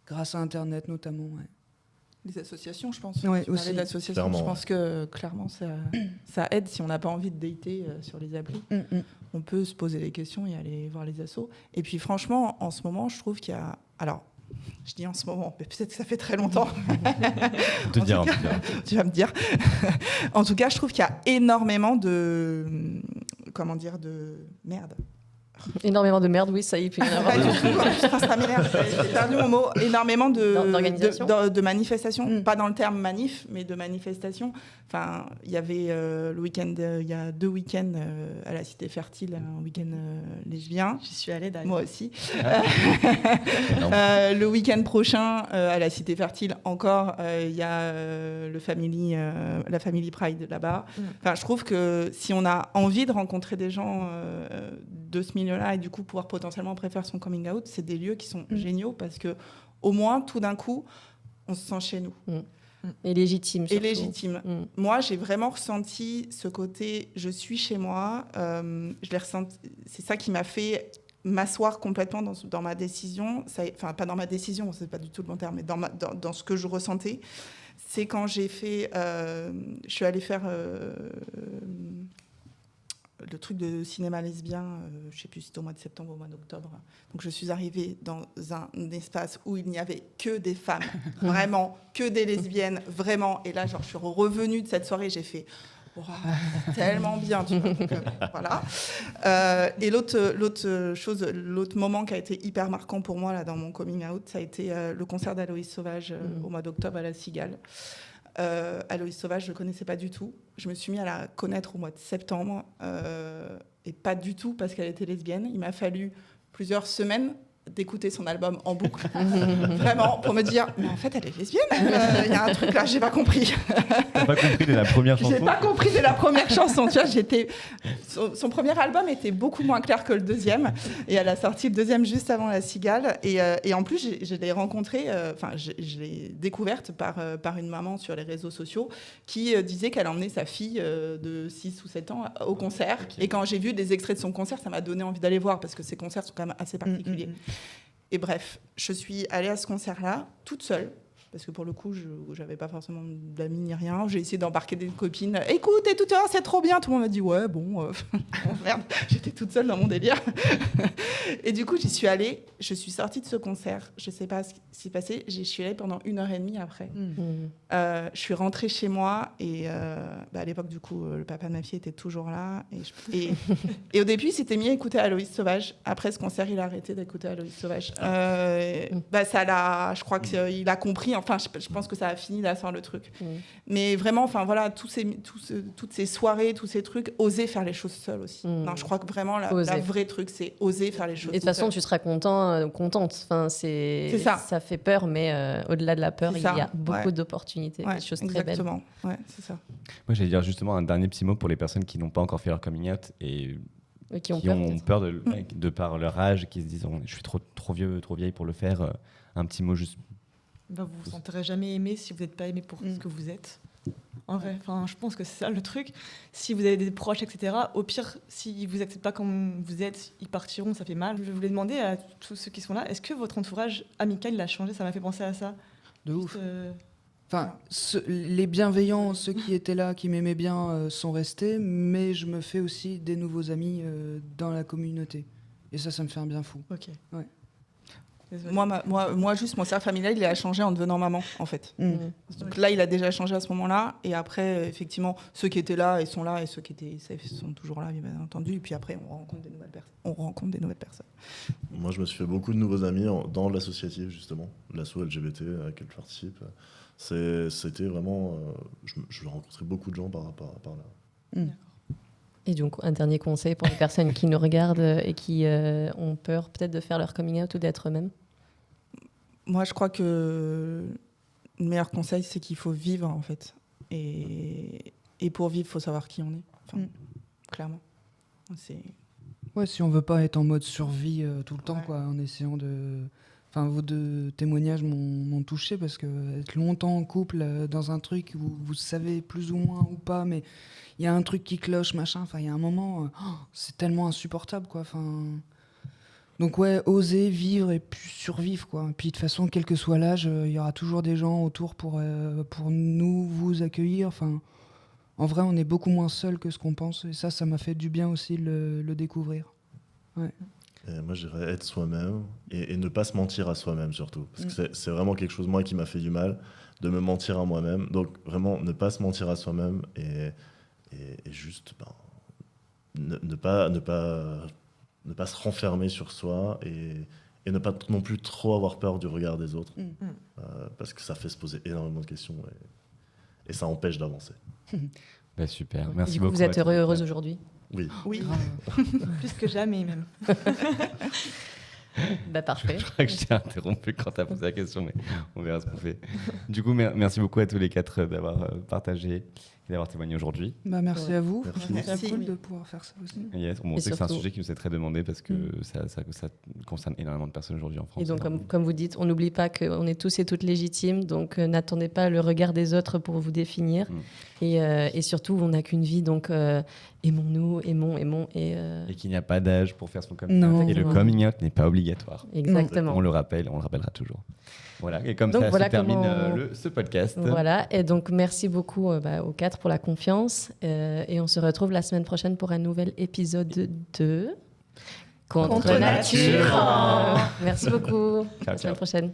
grâce à Internet notamment. Ouais. Les associations, je pense. Ouais, Tu parlais aussi. d'associations, Clairement, je pense que clairement ça aide si on n'a pas envie de dater sur les applis. On peut se poser des questions et aller voir les assos. Et puis franchement, en ce moment, je trouve qu'il y a... Alors, je dis en ce moment, mais peut-être que ça fait très longtemps. Te dire. Tu vas me dire. En tout cas, je trouve qu'il y a énormément de... Comment dire, de... Merde. Énormément de merde, oui, ça y est, il peut y en avoir. Pas du tout. Putain, ça m'énerve. J'ai perdu mon mot. Énormément D'organisations. de manifestations. Pas dans le terme manif, mais de manifestations. Enfin, il y avait le week-end, il y a 2 week-ends à la Cité Fertile, un week-end lesbien. J'y suis allée d'ailleurs. Moi aussi. Le week-end prochain, à la Cité Fertile, encore, il y a la Family Pride là-bas. Enfin, je trouve que si on a envie de rencontrer des gens de ce milieu-là et du coup pouvoir potentiellement préférer son coming out, c'est des lieux qui sont géniaux parce que au moins, tout d'un coup, on se sent chez nous. Et légitime. Et légitime. Moi, j'ai vraiment ressenti ce côté, je suis chez moi. Je l'ai ressenti. C'est ça qui m'a fait m'asseoir complètement dans ma décision. Enfin, pas dans ma décision, c'est pas du tout le bon terme, mais dans ce que je ressentais. C'est quand j'ai fait... je suis allée faire... le truc de cinéma lesbien, je ne sais plus si c'était au mois de septembre ou au mois d'octobre. Donc je suis arrivée dans un espace où il n'y avait que des femmes, vraiment, que des lesbiennes, vraiment. Et là, genre, je suis revenue de cette soirée, j'ai fait wow, tellement bien, tu vois. Donc, voilà. Et l'autre moment qui a été hyper marquant pour moi là, dans mon coming out, ça a été le concert d'Aloïs Sauvage au mois d'octobre à la Cigale. Aloïs Sauvage, je ne connaissais pas du tout. Je me suis mis à la connaître au mois de septembre et pas du tout parce qu'elle était lesbienne. Il m'a fallu plusieurs semaines d'écouter son album en boucle, vraiment, pour me dire, mais en fait, elle est lesbienne. Il y a un truc là, j'ai pas compris. T'as pas compris dès la première chanson. J'ai pas compris dès la première chanson. Tu vois, son premier album était beaucoup moins clair que le deuxième, et elle a sorti le deuxième juste avant La Cigale. Et en plus, je l'ai rencontrée, je l'ai découverte par une maman sur les réseaux sociaux qui disait qu'elle emmenait sa fille de 6 ou 7 ans au concert. Okay. Et quand j'ai vu des extraits de son concert, ça m'a donné envie d'aller voir parce que ses concerts sont quand même assez particuliers. Et bref, je suis allée à ce concert-là, toute seule, parce que pour le coup, je n'avais pas forcément d'amis ni rien. J'ai essayé d'embarquer des copines. Écoute, et tout, c'est trop bien. Tout le monde m'a dit, ouais, bon, merde, j'étais toute seule dans mon délire. Et du coup, j'y suis allée. Je suis sortie de ce concert. Je ne sais pas ce qui s'est passé. J'y suis allée pendant 1h30 après. Je suis rentrée chez moi. Et à l'époque, du coup, le papa de ma fille était toujours là. Et au début, il s'était mis à écouter Aloïs Sauvage. Après ce concert, il a arrêté d'écouter Aloïs Sauvage. Je crois qu'il a compris. Enfin, je pense que ça a fini d'asseoir le truc. Mais vraiment, enfin voilà, toutes ces soirées, tous ces trucs, oser faire les choses seul aussi. Non, je crois que vraiment, la vraie truc, c'est oser faire les choses. Et de toute façon, tu seras contente. Enfin, c'est ça. Ça fait peur, mais au-delà de la peur, il y a beaucoup d'opportunités, des choses très belles. Exactement. Ouais, c'est ça. Moi, j'allais dire justement un dernier petit mot pour les personnes qui n'ont pas encore fait leur coming out et qui ont peur de par leur âge, qui se disent je suis trop vieux, trop vieille pour le faire. Un petit mot juste. Vous vous sentirez jamais aimé si vous n'êtes pas aimé pour ce que vous êtes. En vrai, je pense que c'est ça le truc. Si vous avez des proches, etc., au pire, s'ils ne vous acceptent pas comme vous êtes, ils partiront, ça fait mal. Je voulais demander à tous ceux qui sont là, est-ce que votre entourage amical il a changé? Ça m'a fait penser à ça. De ouf. Enfin, les bienveillants, ceux qui étaient là, qui m'aimaient bien, sont restés, mais je me fais aussi des nouveaux amis dans la communauté. Et ça me fait un bien fou. Ok. Ouais. Moi, juste mon cercle familial, il a changé en devenant maman, en fait. Donc là, il a déjà changé à ce moment-là. Et après, effectivement, ceux qui étaient là, ils sont là. Et ceux qui étaient safe sont toujours là, bien entendu. Et puis après, on rencontre des nouvelles personnes. Moi, je me suis fait beaucoup de nouveaux amis dans l'associatif, justement. L'asso LGBT à laquelle je participe. C'était vraiment... je rencontrais beaucoup de gens par là. Et donc, un dernier conseil pour les personnes qui nous regardent et qui ont peur peut-être de faire leur coming out ou d'être eux-mêmes? Moi, je crois que le meilleur conseil, c'est qu'il faut vivre, en fait. Et pour vivre, il faut savoir qui on est. Enfin, clairement. Ouais, si on veut pas être en mode survie tout le temps, quoi, en essayant de Enfin, vos 2 témoignages m'ont touché parce que être longtemps en couple dans un truc où vous savez plus ou moins ou pas, mais il y a un truc qui cloche, machin. Enfin, il y a un moment, c'est tellement insupportable, quoi. Enfin, donc ouais, oser vivre et puis survivre, quoi. Et puis de toute façon, quel que soit l'âge, il y aura toujours des gens autour pour vous accueillir. Enfin, en vrai, on est beaucoup moins seul que ce qu'on pense. Et ça m'a fait du bien aussi de le découvrir. Ouais. Et moi, je dirais être soi-même et ne pas se mentir à soi-même surtout. Parce que c'est vraiment quelque chose, moi, qui m'a fait du mal, de me mentir à moi-même. Donc, vraiment, ne pas se mentir à soi-même et juste ne pas se renfermer sur soi et ne pas non plus trop avoir peur du regard des autres. Parce que ça fait se poser énormément de questions et ça empêche d'avancer. Bah, super, merci Du coup, beaucoup. vous êtes à tous les heureuse quatre. aujourd'hui? Oui. Oui. Plus que jamais, même. Bah, parfait. Je crois que je t'ai interrompu quand tu as posé la question, mais on verra ce qu'on fait. Du coup, merci beaucoup à tous les 4 d'avoir partagé et d'avoir témoigné aujourd'hui. Bah, merci à vous. Merci. C'est cool de pouvoir faire ça aussi. Yes, on Et sait que c'est un surtout- sujet qui nous est très demandé parce que ça concerne énormément de personnes aujourd'hui en France. Et donc, comme vous dites, on n'oublie pas qu'on est tous et toutes légitimes, donc n'attendez pas le regard des autres pour vous définir. Et surtout, on n'a qu'une vie, donc aimons-nous, aimons. Et qu'il n'y a pas d'âge pour faire son coming Non. out. Et le coming out n'est pas obligatoire. exactement. On le rappelle, on le rappellera toujours. Voilà, et comme Donc ça voilà se termine comment- ce podcast. Voilà, et donc merci beaucoup aux 4 pour la confiance. Et on se retrouve la semaine prochaine pour un nouvel épisode de Contre nature. Merci beaucoup. Ciao, À la semaine ciao. prochaine.